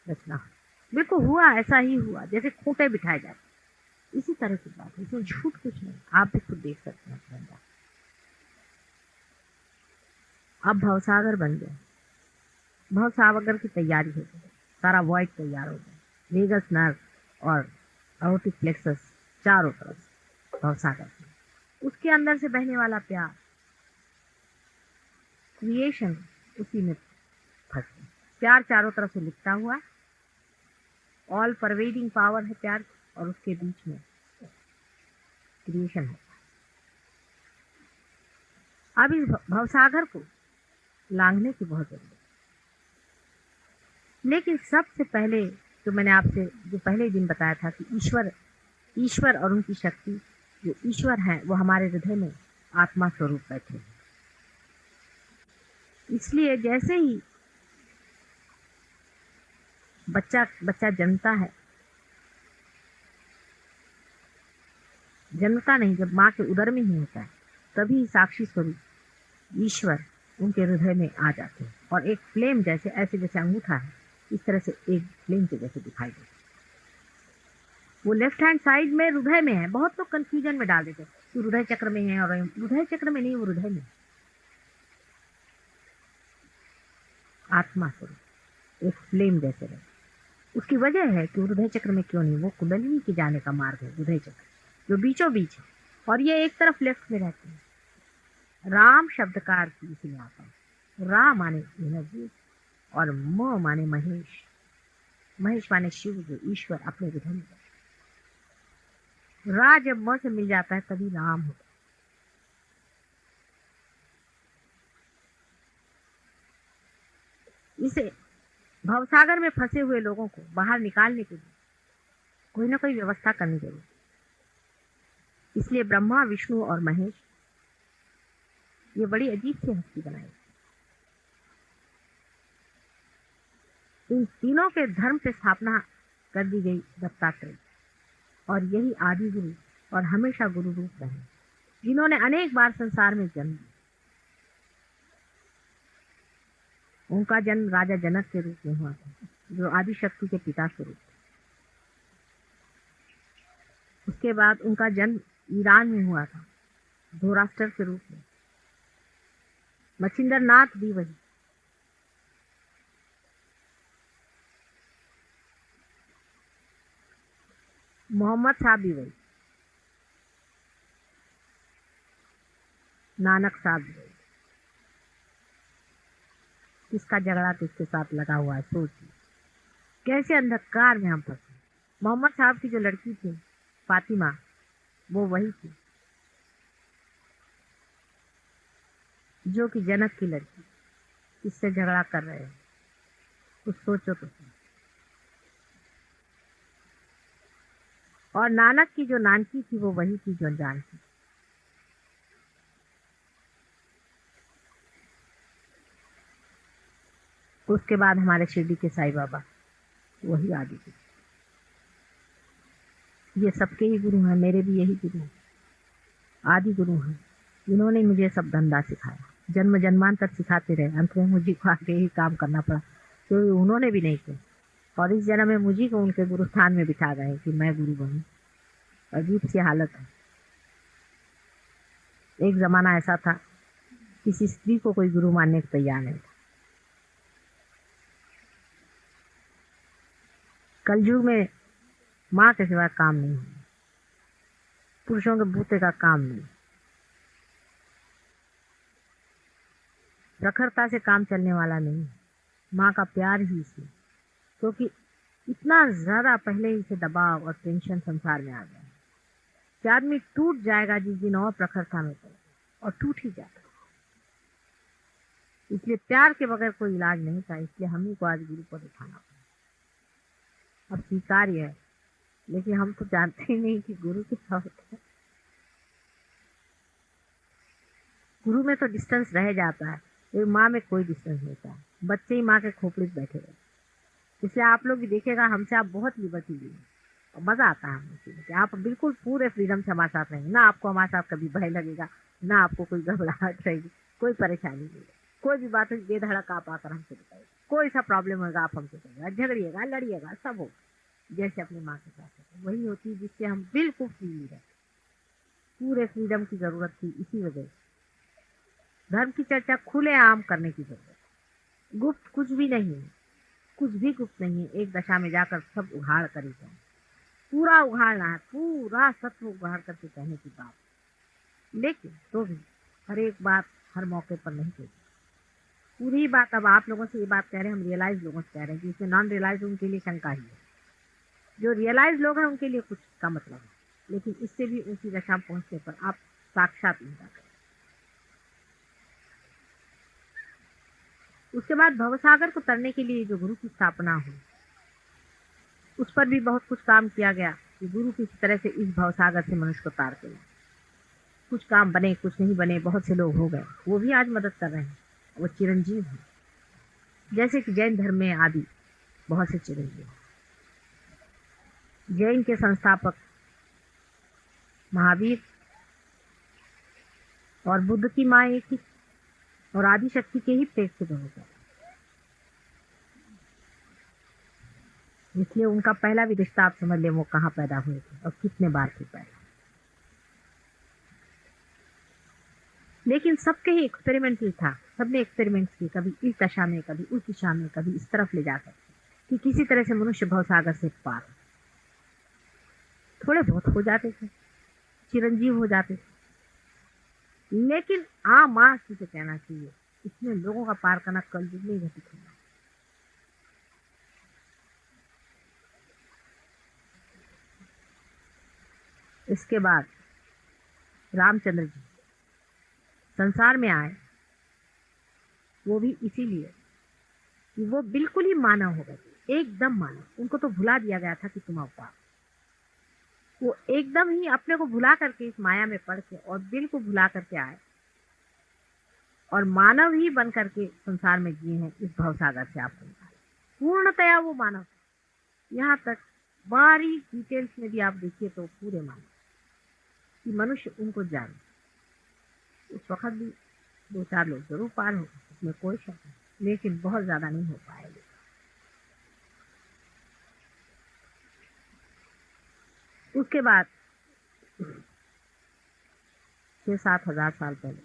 रचना बिल्कुल हुआ। ऐसा ही हुआ जैसे खूंटे बिठाए जाते, इसी तरह की बात है, इसमें झूठ कुछ नहीं। आप भी खुद देख सकते हैं। अब भवसागर बन गया, भवसागर की तैयारी हो गई, सारा वॉइड तैयार हो गया, वेगस नर्व और अयोटिक प्लेक्सस चारों तरफ भवसागर, उसके अंदर से बहने वाला प्यार, क्रिएशन उसी में फंस गया। प्यार चारों तरफ से लिपटा हुआ, ऑल परवेडिंग पावर है प्यार, और उसके बीच में क्रिएशन है। अब इस भवसागर को लांघने की बहुत जरूरत है। लेकिन सबसे पहले जो मैंने आपसे जो पहले दिन बताया था कि ईश्वर और उनकी शक्ति, जो ईश्वर है वो हमारे हृदय में आत्मा स्वरूप बैठे हैं। इसलिए जैसे ही बच्चा जन्मता है, जन्मता नहीं, जब माँ के उदर में ही होता है, तभी साक्षी स्वरूप ईश्वर उनके हृदय में आ जाते हैं और एक फ्लेम जैसे, ऐसे जैसे अंगूठा है, इस तरह से एक फ्लेम के जैसे दिखाई देते। वो लेफ्ट हैंड साइड में हृदय में है। बहुत लोग कंफ्यूजन में डाल देते कि हृदय चक्र में है, और हृदय चक्र में नहीं, वो हृदय में आत्मा स्वरूप एक फ्लेम जैसे रहे। उसकी वजह है कि हृदय चक्र में क्यों नहीं, वो कुंडलिनी के जाने का मार्ग है हृदय चक्र, जो बीचों बीच है, और ये एक तरफ लेफ्ट में रहते हैं। राम शब्द का अर्थ इसी में आता है। रा माने एनर्जी और म माने महेश, महेश माने शिव, जो ईश्वर अपने हृदय में। रा जब म से मिल जाता है तभी राम होता है। इसे भवसागर में फंसे हुए लोगों को बाहर निकालने के लिए कोई ना कोई व्यवस्था करनी जरूरी। इसलिए ब्रह्मा, विष्णु और महेश, ये बड़ी अजीब सी हस्ती बनाई। इन तीनों के धर्म से स्थापना कर दी गई दत्तात्रेय, और यही आदि गुरु और हमेशा गुरु रूप रहे, जिन्होंने अनेक बार संसार में जन्म लिया। उनका जन्म राजा जनक के रूप में हुआ था, जो आदि शक्ति के पिता स्वरूप थे। उसके बाद उनका जन्म ईरान में हुआ था, धोराष्ट्र के रूप में। मच्छिंद्र नाथ भी वही। मोहम्मद साहब भी वही, नानक साहब भी वही। किसका झगड़ा किसके साथ लगा हुआ है, सोचिए कैसे अंधकार में हम फंसे। मोहम्मद साहब की जो लड़की थी फातिमा, वो वही थी जो कि जनक की लड़की, किससे झगड़ा कर रहे हैं, कुछ सोचो तो। और नानक की जो नानकी थी वो वही थी जो अनजान थी। उसके बाद हमारे शिरडी के साईं बाबा, वही आदि गुरु। ये सबके ही गुरु हैं, मेरे भी यही गुरु हैं, आदि गुरु हैं, जिन्होंने मुझे सब धंधा सिखाया। जन्म जन्मांतर सिखाते रहे, अंत में मुझे को आगे ही काम करना पड़ा, क्योंकि उन्होंने भी नहीं किया। और इस जन्म में मुझे को उनके गुरु स्थान में बिठा गए कि मैं गुरु बनूं। अजीब सी हालत है। एक जमाना ऐसा था, किसी स्त्री को कोई गुरु मानने को तैयार नहीं था। कलयुग में माँ के सिवा काम नहीं है, पुरुषों के बूते का काम नहीं, प्रखरता से काम चलने वाला नहीं। माँ का प्यार ही इसी, क्योंकि इतना ज्यादा पहले ही से दबाव और टेंशन संसार में आ गया कि आदमी टूट जाएगा जिस दिन और प्रखरता में पड़े, और टूट ही जाता। इसलिए प्यार के बगैर कोई इलाज नहीं था। इसलिए हम ही को आज गुरु पर उठाना पड़ा। और स्वीकार्य है, लेकिन हम तो जानते ही नहीं कि गुरु क्या होता है। गुरु में तो डिस्टेंस रह जाता है, लेकिन माँ में कोई डिस्टेंस नहीं होता है। बच्चे ही माँ के खोपड़ी में बैठे हुए। इसलिए आप लोग भी देखिएगा, हमसे आप बहुत लिबर्टी लिए और मजा आता है हमें इसीलिए कि आप बिल्कुल पूरे फ्रीडम से हमारे साथ रहेंगे। ना आपको हमारे साथ कभी भय लगेगा, ना आपको कोई घबराहट रहेगी, कोई परेशानी नहीं है। कोई भी बात होगी बेधड़क आप आकर हमसे बताइए, कोई सा प्रॉब्लम होगा आप हमसे कहिएगा, झगड़िएगा लड़िएगा सब हो जैसे अपनी माँ के साथ होता। वही होती है जिससे हम बिल्कुल फ्री रहते। पूरे फ्रीडम की जरूरत थी इसी वजह से। धर्म की चर्चा खुलेआम करने की जरूरत है। गुप्त कुछ भी नहीं है, कुछ भी गुप्त नहीं है। एक दशा में जाकर सब उघाड़ कर ही जाए, पूरा उघाड़ना है, पूरा सत्य उघाड़ करके कहने की बात। लेकिन तो भी हर एक बात हर मौके पर नहीं कहती। पूरी बात अब आप लोगों से ये बात कह रहे हैं, हम रियलाइज लोगों से कह रहे हैं, जिसमें नॉन रियलाइज उनके लिए शंका ही है। जो रियलाइज लोग हैं उनके लिए कुछ का मतलब है, लेकिन इससे भी ऊंची दशा पहुंचने पर आप साक्षात नहीं जाते। उसके बाद भवसागर को तरने के लिए जो गुरु की स्थापना हुई, उस पर भी बहुत कुछ काम किया गया कि गुरु किस तरह से इस भवसागर से मनुष्य को तार के लाए। कुछ काम बने, कुछ नहीं बने, बहुत से लोग हो गए, वो भी आज मदद कर रहे हैं, वो चिरंजीव हैं। जैसे कि जैन धर्म में आदि बहुत से चिरंजीव। जैन के संस्थापक महावीर और बुद्ध की माँ एक ही, और आदि शक्ति के ही पेट से होता है। इसलिए उनका पहला भी रिश्ता आप समझ ले वो कहाँ पैदा हुए थे और कितने बार थे पैदा। लेकिन सबके ही एक्सपेरिमेंटल था, सबने एक्सपेरिमेंट किए, कभी इस दशा में, कभी उस दिशा में, कभी इस तरफ ले जाकर कि किसी तरह से मनुष्य भवसागर से पार। थोड़े बहुत हो जाते थे, चिरंजीव हो जाते थे, लेकिन माँ किसे कहना चाहिए, इसमें लोगों का पार करना कलयुग में घटित होना। इसके बाद रामचंद्र जी संसार में आए, वो भी इसीलिए कि वो बिल्कुल ही मानव हो गए, एकदम मानव। उनको तो भुला दिया गया था कि तुम अवतार। वो एकदम ही अपने को भुला करके इस माया में पड़ के और दिल को भुला करके आए और मानव ही बन करके संसार में जिए हैं। इस भवसागर से आपको पूर्णतया वो मानव, यहाँ तक बारीक डिटेल्स में भी आप देखिए तो पूरे मानव कि मनुष्य उनको जाने। उस वक्त भी 2-4 लोग जरूर पार हो, उसमें कोई शक नहीं, लेकिन बहुत ज्यादा नहीं हो पाएंगे। उसके बाद 6-7 हजार साल पहले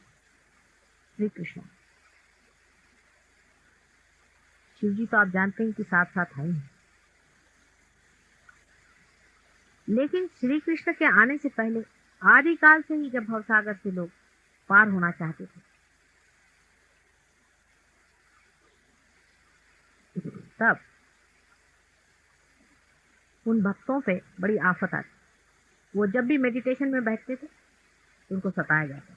श्री कृष्ण, शिव जी तो आप जानते हैं कि साथ साथ हैं, लेकिन श्री कृष्ण के आने से पहले आदिकाल से ही जब भवसागर से लोग पार होना चाहते थे, तब उन भक्तों पे बड़ी आफत आती। वो जब भी मेडिटेशन में बैठते थे उनको सताया जाता।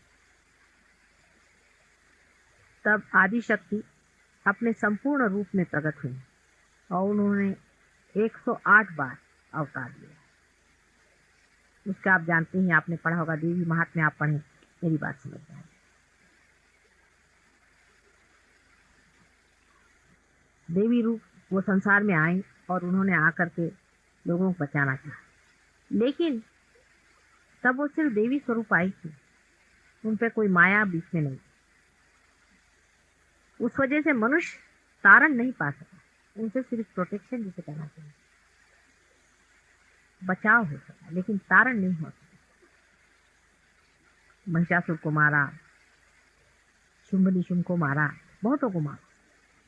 तब आदि शक्ति अपने संपूर्ण रूप में प्रकट हुई और उन्होंने 108 बार अवतार लिया। उसका आप जानते हैं, आपने पढ़ा होगा, देवी महात्म्य आप पढ़े, मेरी बात समझ में आए। देवी रूप वो संसार में आई और उन्होंने आकर के लोगों को बचाना चाहा, लेकिन तब वो सिर्फ देवी स्वरूप आई थी, उन पे कोई माया बीच में नहीं। उस वजह से मनुष्य तारण नहीं पा सका, उनसे सिर्फ प्रोटेक्शन जिसे कहना चाहिए, बचाव हो सका, लेकिन तारण नहीं हो सका। महिषासुर को मारा, शुंभ निशुंभ को मारा, बहुतों को मारा।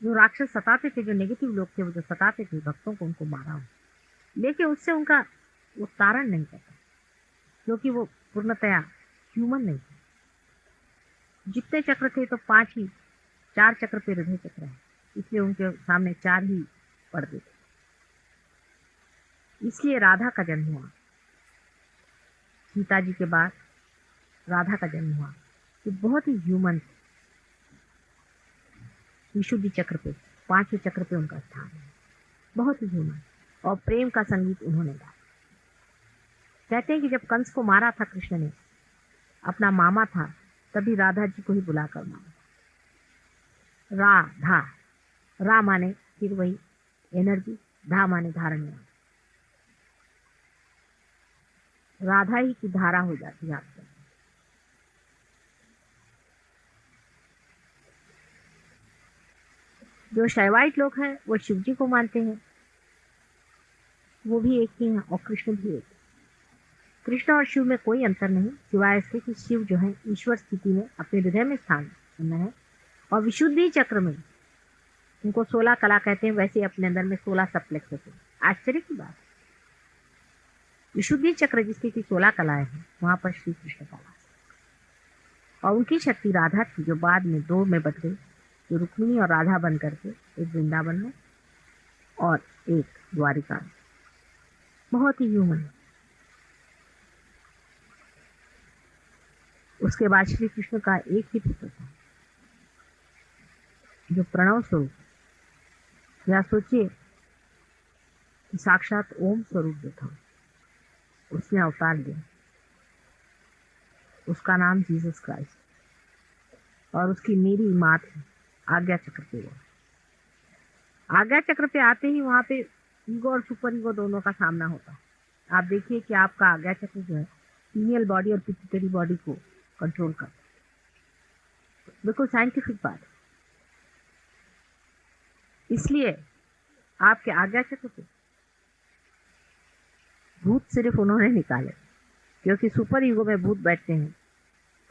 जो राक्षस सताते थे, जो नेगेटिव लोग थे, वो जो सताते थे भक्तों को, उनको मारा, लेकिन उससे उनका वो तारण नहीं करता, क्योंकि वो पूर्णतया ह्यूमन नहीं थे। जितने चक्र थे तो 5 ही, 4 चक्र पे हृदय चक्र है, इसलिए उनके सामने 4 ही पर्दे थे। इसलिए राधा का जन्म हुआ, सीता जी के बाद राधा का जन्म हुआ, जो बहुत ही ह्यूमन थे। विशुद्धि चक्र पे, 5वें चक्र पे उनका स्थान है, बहुत ही ह्यूमन। और प्रेम का संगीत उन्होंने गाया। कहते हैं कि जब कंस को मारा था कृष्ण ने, अपना मामा था, तभी राधा जी को ही बुलाकर मारा। राधा, रा माने फिर वही एनर्जी, धा माने धारण में, राधा ही की धारा हो जाती है आपके। जो शैवाइट लोग हैं वो शिव जी को मानते हैं, वो भी एक ही हैं और कृष्ण भी एक। कृष्ण और शिव में कोई अंतर नहीं, सिवाय इसके कि शिव जो है ईश्वर स्थिति में अपने हृदय में स्थान है, और विशुद्धि चक्र में उनको 16 कला कहते हैं, वैसे अपने अंदर में 16 सप्लेक्स होते हैं। आश्चर्य की बात, विशुद्धि चक्र जिसकी की 16 कलाएं हैं, वहां पर श्री कृष्ण का वास, और उनकी शक्ति राधा थी जो बाद में 2 में बदल गई, जो रुक्मिणी और राधा बन करके एक वृंदावन में और एक द्वारिका में। बहुत ही ह्यूमन। उसके बाद श्री कृष्ण का एक ही पुत्र था जो प्रणव स्वरूप, या सोचिए कि साक्षात ओम स्वरूप जो था, उसने अवतार लिया। उसका नाम जीसस क्राइस्ट, और उसकी मेरी माँ थी आज्ञा चक्र पे। वो आज्ञा चक्र पे आते ही वहां पे ईगो और सुपर ईगो दोनों का सामना होता है। आप देखिए कि आपका आज्ञा चक्र जो है फीमेल बॉडी और पिट्यूटरी बॉडी को कंट्रोल करता है। बिल्कुल साइंटिफिक बात है। इसलिए आपके आज्ञा चक्र पे भूत सिर्फ उन्होंने निकाले, क्योंकि सुपर ईगो में भूत बैठते हैं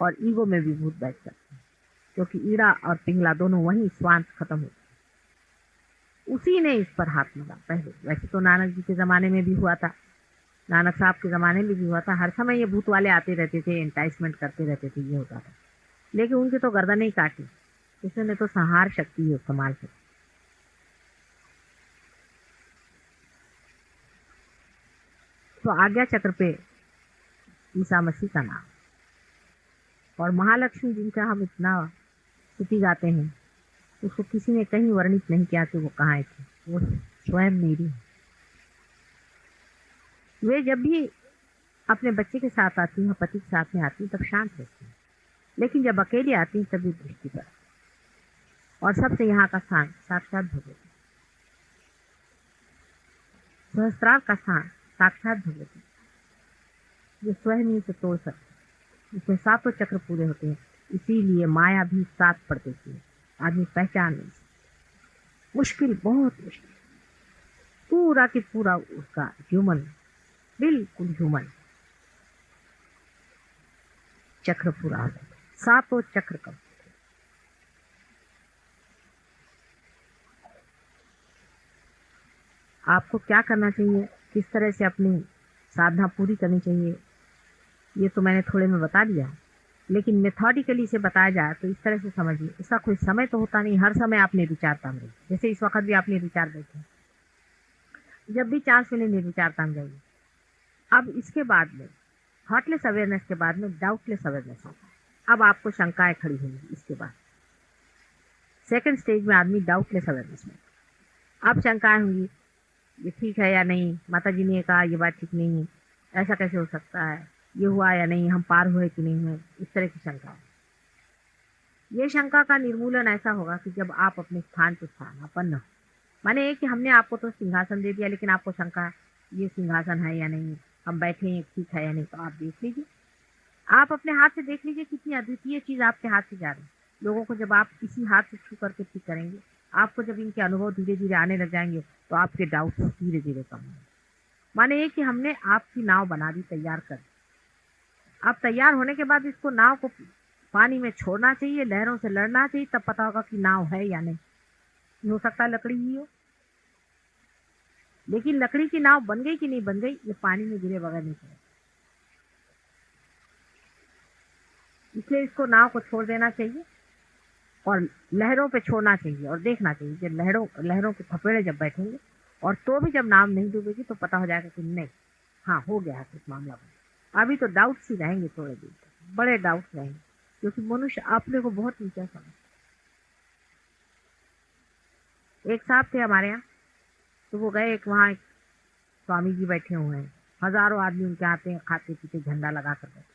और ईगो में भी भूत बैठ सकते हैं, क्योंकि ईड़ा और पिंगला दोनों वहीं स्वांत खत्म होते हैं। उसी ने इस पर हाथ मारा पहले। वैसे तो नानक जी के जमाने में भी हुआ था, नानक साहब के जमाने में भी हुआ था। हर समय ये भूत वाले आते रहते थे, एंटाइसमेंट करते रहते थे, ये होता था। लेकिन उनकी तो गर्दन ही काटी, उसने तो संहार शक्ति इस्तेमाल की। तो आज्ञा चक्र पे ईसा मसीह का नाम, और महालक्ष्मी जिनका हम इतना स्तुति गाते हैं, उसको किसी ने कहीं वर्णित नहीं किया कि वो कहाँ आई थी। वो स्वयं मेरी है। वे जब भी अपने बच्चे के साथ आती हैं, पति के साथ में आती हैं, तब शांत रहती हैं, लेकिन जब अकेली आती हैं तभी दृष्टि पर। और सबसे यहाँ का स्थान साक्षात भगवती, सहस्त्रार का स्थान साक्षात भगवती, जो स्वयं ही से तोड़ सकते, इसमें 7 चक्र पूरे होते हैं। इसीलिए माया भी 7 पड़ देती है, आदमी पहचान नहीं सकता। मुश्किल, बहुत मुश्किल। पूरा की पूरा उसका ह्यूमन, बिल्कुल ह्यूमन चक्र पूरा हो जाता है। 7 चक्र कब? आपको क्या करना चाहिए, किस तरह से अपनी साधना पूरी करनी चाहिए, ये तो मैंने थोड़े में बता दिया, लेकिन मेथोडिकली से बताया जाए तो इस तरह से समझिए। इसका कोई समय तो होता नहीं, हर समय आप निर्विचार ताम रहिए। जैसे इस वक्त भी आप निर्विचार बैठे, जब भी चांस मिले निर्विचार ताम जाइए। अब इसके बाद में थॉटलेस अवेयरनेस के बाद में डाउटलेस अवेयरनेस होता है। अब आपको शंकाएं खड़ी होंगी। इसके बाद सेकंड स्टेज में आदमी डाउटलेस अवेयरनेस में। अब शंकाएं होंगी, ये ठीक है या नहीं, माता जी ने कहा ये बात ठीक नहीं है, ऐसा कैसे हो सकता है, ये हुआ या नहीं, हम पार हुए कि नहीं हुए, इस तरह की शंका। ये शंका का निर्मूलन ऐसा होगा कि जब आप अपने स्थान पर स्थानापन्न हो। माने ये कि हमने आपको तो सिंहासन दे दिया, लेकिन आपको शंका है ये सिंहासन है या नहीं, हम बैठे हैं ठीक है या नहीं, तो आप देख लीजिए, आप अपने हाथ से देख लीजिए कितनी अद्वितीय चीज आपके हाथ से जा रही है। लोगों को जब आप इसी हाथ से छू करके ठीक करेंगे, आपको जब इनके अनुभव धीरे धीरे आने लग जाएंगे, तो आपके डाउट धीरे धीरे कम होंगे। माने ये कि हमने आपकी नाव बना दी, तैयार कर। अब तैयार होने के बाद इसको नाव को पानी में छोड़ना चाहिए, लहरों से लड़ना चाहिए, तब पता होगा कि नाव है या नहीं। हो सकता है लकड़ी ही हो, लेकिन लकड़ी की नाव बन गई कि नहीं बन गई, ये पानी में गिरे बगैर नहीं चलेगा। इसलिए इसको नाव को छोड़ देना चाहिए और लहरों पे छोड़ना चाहिए, और देखना चाहिए कि लहरों के थपेड़े जब बैठेंगे, और तो भी जब नाव नहीं डूबेगी तो पता हो जाएगा कि नहीं, हाँ हो गया है कुछ मामला बन। अभी तो डाउट्स ही रहेंगे, थोड़े दिन तक बड़े डाउट्स रहेंगे, क्योंकि मनुष्य अपने को बहुत नीचा समझता। एक साहब थे हमारे यहाँ, तो वो गए एक वहाँ स्वामी जी बैठे हुए हैं, हजारों आदमी उनके आते हैं, खाते पीते झंडा लगा कर बैठे।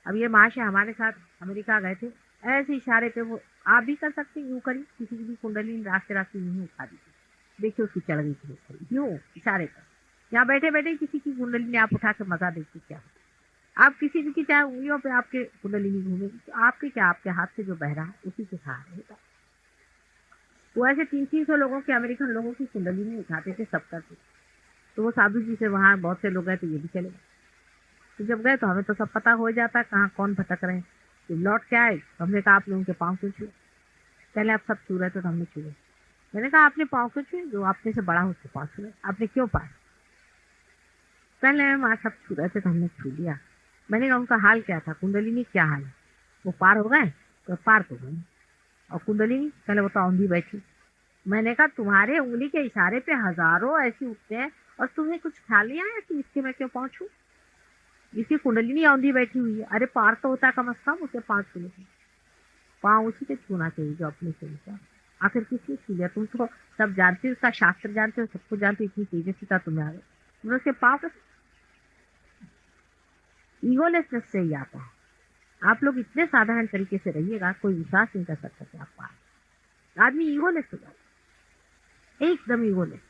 अब ये महाशय हमारे साथ अमेरिका गए थे, ऐसे इशारे पे वो, आप भी कर सकते हैं, यूं करिए, किसी की भी कुंडली रास्ते रास्ते यूं उठा दीजिए, देखिए उसकी चढ़ गई थी, यूं इशारे पर। यहाँ बैठे बैठे किसी की कुंडली ने आप उठा के मजा देखिए क्या होता है। आप किसी की चाहे उंगलियों पे आपके कुंडली नहीं घूमेगी, तो आपके क्या, आपके हाथ से जो बह रहा है उसी के साथ रहेगा। वो ऐसे 300-300 लोगों के, अमेरिकन लोगों की कुंडली नहीं उठाते थे, सब करते। तो वो साधु जी से वहाँ बहुत से लोग गए, तो ये भी चले गए। तो जब गए तो हमें तो सब पता हो जाता कहाँ कौन भटक रहे हैं। तो लौट के आए तो हमने कहा आप लोगों के पाँव क्यों छुए? पहले आप सब छू रहे थे तो हमने छुए। मैंने कहा आपने पाँव क्यों छुए? जो आपने से बड़ा हो उसके पाँव छुए, आपने क्यों पाए? पहले वहाँ सब छू रहे थे तो हमने छू लिया। मैंने कहा उनका हाल क्या था, कुंडलिनी क्या हाल है? वो पार हो गए? तो पार तो गए। और कुंडलिनी पहले वो तो औंधी बैठी। मैंने कहा तुम्हारे उंगली के इशारे पे हजारों ऐसे उठते हैं और तुम्हें कुछ ख्याल नहीं आया कि इसके मैं क्यों पहुंचू? इसकी कुंडलिनी औंधी बैठी हुई है, अरे पार तो होता कम से कम, उसे पाँव छू लेते। पाँव उसी पे छूना चाहिए जो अपने से ऊंचा। आखिर किसने छू लिया? तुम तो सब जानते हो, उसका शास्त्र जानते हो, सबको जानते हो, इतनी तेजस्विता तुम्हें आ गई, तुमने उसके पाँव। ईगोलेसनेस से ही आता है। आप लोग इतने साधारण तरीके से रहिएगा, कोई विश्वास नहीं कर सकता कि आप पार। आदमी ईगोलेस हो जाता है, एकदम ईगोलेस,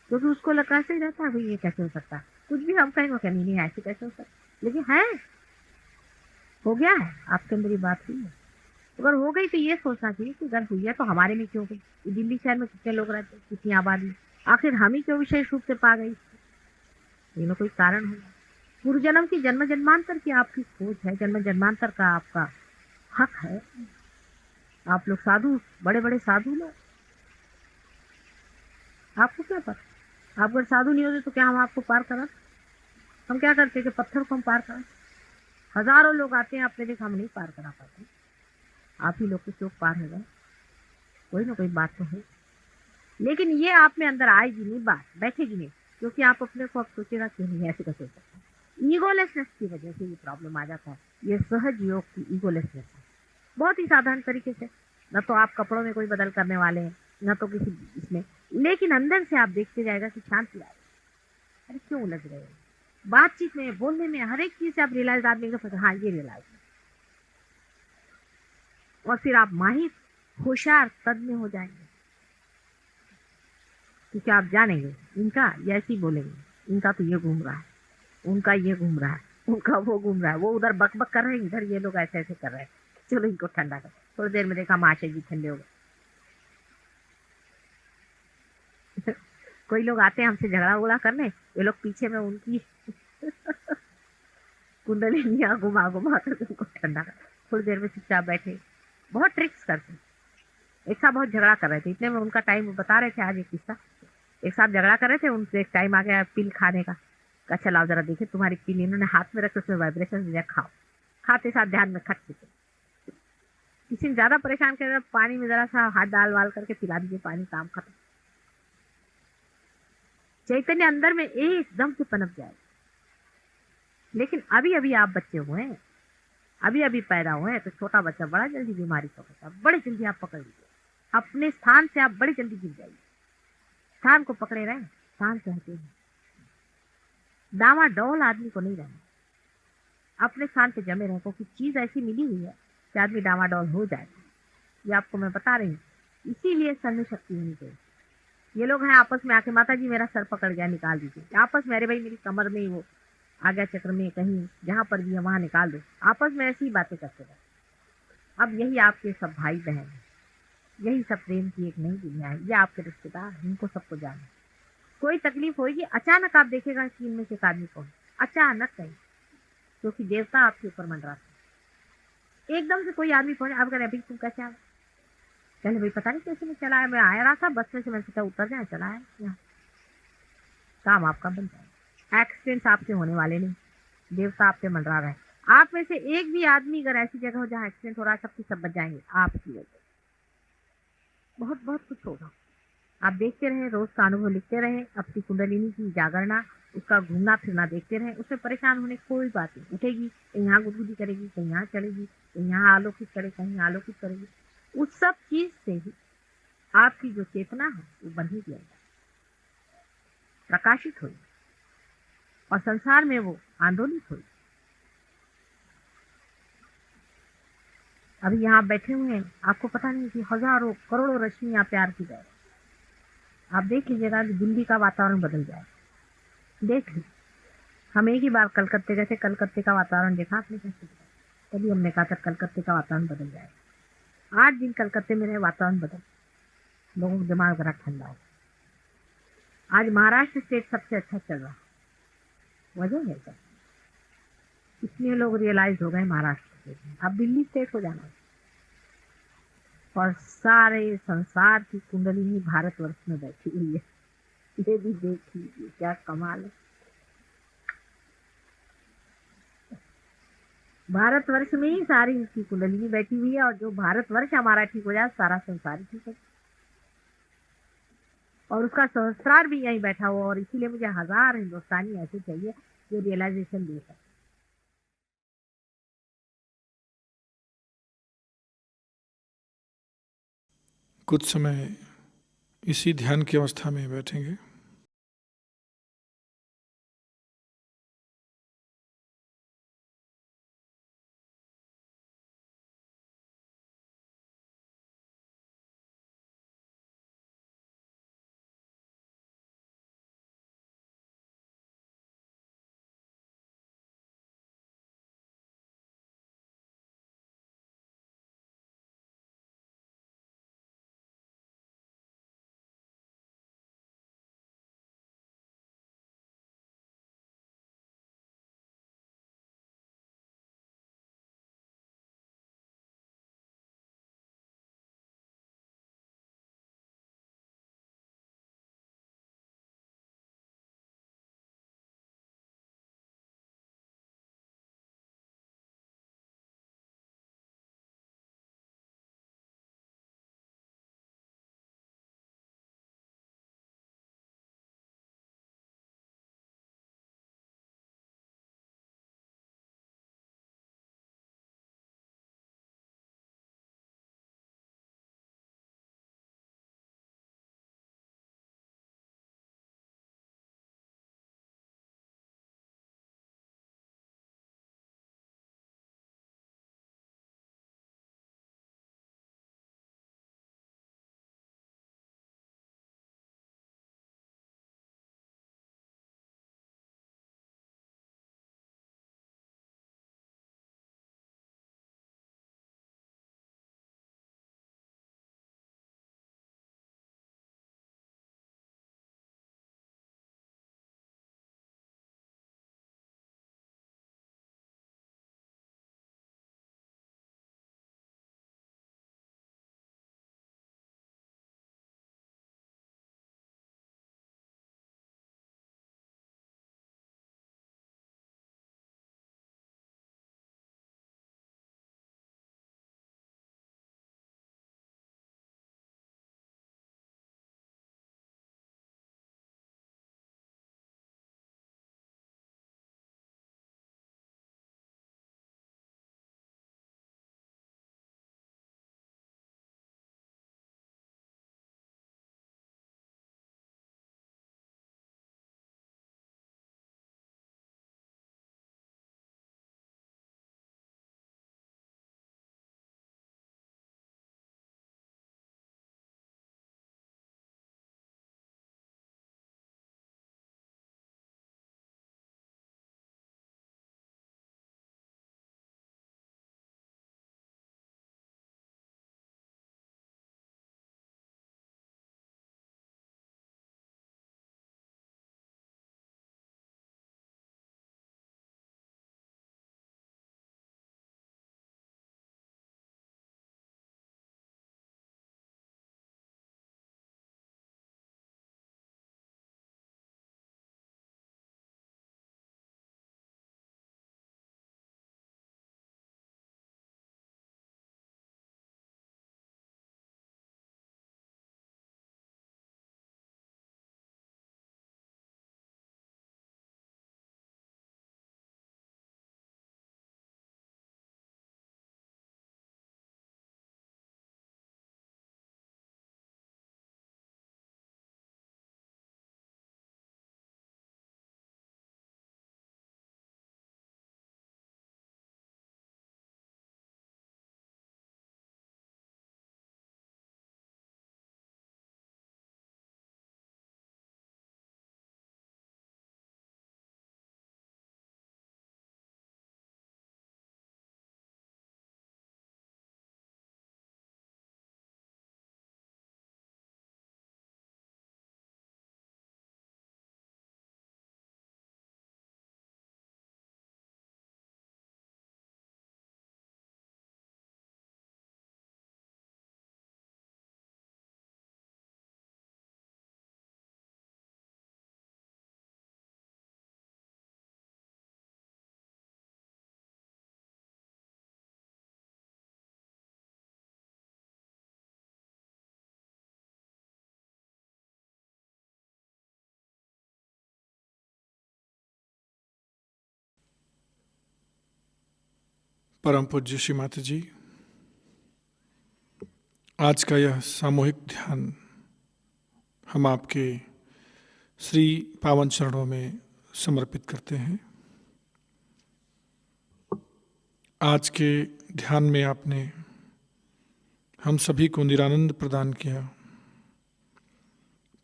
क्योंकि उसको लगता ऐसे ही रहता है, भाई ये कैसे हो सकता है, कुछ भी हम कहेंगे क्या, नहीं ऐसे कैसे हो सकता, लेकिन है, हो गया है, आपके अंदर ये बात हुई है। अगर हो गई तो ये सोचना चाहिए कि अगर हुई है तो हमारे में क्यों गई। दिल्ली शहर में कितने लोग रहते, कितनी आबादी, आखिर हम ही क्यों विशेष रूप से पा गई? ये कोई कारण होगा। पूर्व जन्म की, जन्म जन्मांतर की आपकी खोज है, जन्म जन्मांतर का आपका हक है। आप लोग साधु, बड़े बड़े साधु लोग, आपको क्या पता? आप अगर साधु नहीं होते तो क्या हम आपको पार करा? हम क्या करते कि पत्थर को हम पार करा? हजारों लोग आते हैं, आपने देखा हम नहीं पार करा पाते, आप ही लोग कुछ लोग पार हो गए। कोई ना कोई बात तो है, लेकिन ये आप में अंदर आएगी नहीं, बात बैठेगी नहीं, क्योंकि आप अपने को अब सोचेगा क्यों नहीं ऐसे कैसे हो सकता है। ईगोलेसनेस की वजह से ये प्रॉब्लम आ जाता है। ये सहज योग की ईगोलेसनेस है, बहुत ही साधारण तरीके से। न तो आप कपड़ों में कोई बदल करने वाले हैं, न तो किसी इसमें, लेकिन अंदर से आप देखते जाएगा कि शांति आए। अरे क्यों उलझ रहे हैं? बातचीत में, बोलने में, हर एक चीज से आप रियलाइज, आदमी को हाँ ये रियलाइज, और फिर आप माहिर, होशियार, तज्ञ हो जाएंगे, क्योंकि आप जानेंगे इनका ये ऐसे ही बोलेंगे, इनका तो ये घूम रहा है, उनका ये घूम रहा है, उनका वो घूम रहा है, वो उधर बक बक कर रहे हैं, इधर ये लोग ऐसे ऐसे कर रहे हैं, चलो इनको ठंडा कर। थोड़ी देर में देखा महाशय जी ठंडे हो गए। कोई लोग आते हैं हमसे झगड़ा उगड़ा करने, ये लोग पीछे में उनकी कुंडलिनियां घुमा घुमा कर उनको ठंडा कर। थोड़ी देर में चुपचाप बैठे, बहुत ट्रिक्स करते। एक साथ बहुत झगड़ा कर रहे थे, इतने में उनका टाइम बता रहे थे आज एक किस्सा। एक साथ झगड़ा कर रहे थे, उनसे एक टाइम आ गया पिल खाने का। अच्छा लाओ जरा देखे तुम्हारी पिल, इन्होंने हाथ में रख उसमें वाइब्रेशन दिया, खाओ। खाते साथ ध्यान में खट पीते। किसी ने ज्यादा परेशान कर, पानी में जरा सा हाथ डाल वाल करके पिला दीजिए, पानी, काम खत्म। चैतन्य अंदर में एकदम से पनप जाए। लेकिन अभी अभी आप बच्चे हुए हैं, अभी अभी पैदा हुए हैं, तो छोटा बच्चा बड़ा जल्दी बीमारी पकड़ता है, बड़ी जल्दी आप पकड़ लीजिए। अपने स्थान से आप बड़ी जल्दी गिर जाइए। स्थान को पकड़े रहे, स्थान से हटे हैं। डामाडोल आदमी को नहीं रहना, अपने स्थान पे जमे रहे, क्योंकि चीज ऐसी मिली हुई है कि आदमी डामाडोल हो जाएगा। ये आपको मैं बता रही हूँ, इसीलिए सर में शक्ति होनी चाहिए। ये लोग हैं आपस में आके, माता जी मेरा सर पकड़ गया, निकाल दीजिए। आपस में, अरे भाई मेरी कमर में वो आ गया, चक्र में कहीं, जहां पर भी है वहां निकाल दो। आपस में ऐसी ही बातें करते रहे। अब यही आपके सब भाई बहन हैं, यही सब प्रेम की एक नई दुनिया है। ये आपके रिश्तेदार, इनको सबको जाना। कोई तकलीफ होगी, अचानक आप देखेगा कि इनमें से एक आदमी कौन, अचानक कहीं, क्योंकि देवता आपके ऊपर मंडराते हैं। एकदम से कोई आदमी पहुंचे, आप कहें अभी तुम कैसे आ? पहले भाई पता नहीं कैसे मैं चला है, मैं आया रहा था बस में से, मैंने सोचा उतर जाए, चला है यहाँ। काम आपका बन जाए। एक्सीडेंट्स आपके होने वाले नहीं, देवता आपके मंडरा रहे हैं। आप में से एक भी आदमी अगर ऐसी जगह हो जहाँ एक्सीडेंट हो रहा है, सबकी सब बच जाएंगे आपकी वजह से। बहुत बहुत कुछ होगा। आप देखते रहे, रोज का अनुभव लिखते रहे, अपनी कुंडलिनी की जागरणा, उसका घूमना फिरना देखते रहे। उसमें परेशान होने की कोई बात नहीं। उठेगी कहीं यहाँ गुदगुदी करेगी, कहीं यहाँ चलेगी, कहीं यहाँ आलोकित करे, कहीं आलोकित करेगी। उस सब चीज से ही आपकी जो चेतना है वो बंधी दिया जाए, प्रकाशित होगी। और संसार में वो आंदोलित हुई। अभी यहाँ बैठे हुए हैं, आपको पता नहीं कि हजारों करोड़ों रश्मियां प्यार की जाए। आप देख लीजिएगा कि दिल्ली का वातावरण बदल जाए। देख ली, हम एक ही बार कलकत्ते गए थे, कलकत्ते का वातावरण देखा आपने कैसे? तभी हमने कहा था कलकत्ते का वातावरण बदल जाए। 8 दिन कलकत्ते में रहे, वातावरण बदल, लोगों का दिमाग जरा ठंडा हो। आज महाराष्ट्र स्टेट सबसे अच्छा चल रहा, वजह है क्या? इसलिए लोग रियलाइज हो गए महाराष्ट्र स्टेट में, अब दिल्ली स्टेट हो जाना। और सारे संसार की कुंडली भारतवर्ष में बैठी हुई है, ये भी देख लीजिए क्या कमाल है। भारतवर्ष में ही सारी उसकी कुंडली बैठी हुई है, और जो भारतवर्ष हमारा ठीक हो जाए, सारा संसार ठीक है। और उसका सहस्त्रार भी यहीं बैठा हुआ, और इसीलिए मुझे 1000 हिंदुस्तानी ऐसे चाहिए जो रियलाइजेशन दे सके। कुछ समय इसी ध्यान की अवस्था में बैठेंगे। परम पूज्य श्री माता जी, आज का यह सामूहिक ध्यान हम आपके श्री पावन चरणों में समर्पित करते हैं। आज के ध्यान में आपने हम सभी को निरानंद प्रदान किया,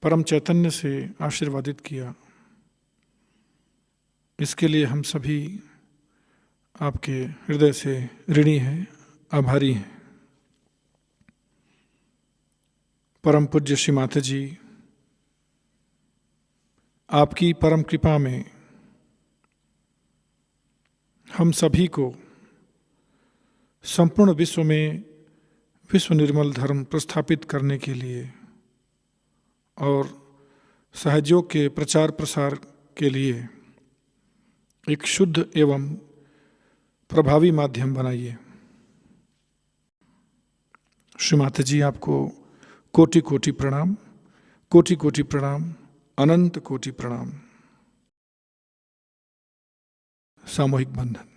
परम चैतन्य से आशीर्वादित किया। इसके लिए हम सभी आपके हृदय से ऋणी हैं, आभारी हैं। परम पूज्य श्री माता जी, आपकी परम कृपा में हम सभी को संपूर्ण विश्व में विश्व निर्मल धर्म प्रस्थापित करने के लिए और सहयोग के प्रचार प्रसार के लिए एक शुद्ध एवं प्रभावी माध्यम बनाइए। श्री माता जी, आपको कोटि कोटि प्रणाम, कोटि कोटि प्रणाम, अनंत कोटि प्रणाम। सामूहिक बंधन।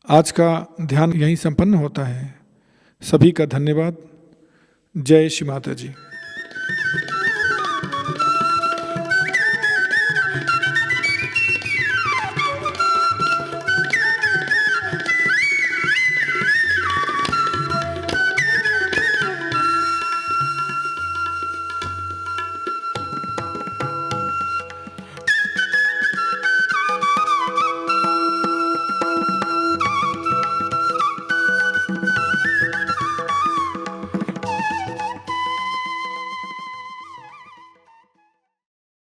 आज का ध्यान यहीं संपन्न होता है। सभी का धन्यवाद। जय श्री माता जी।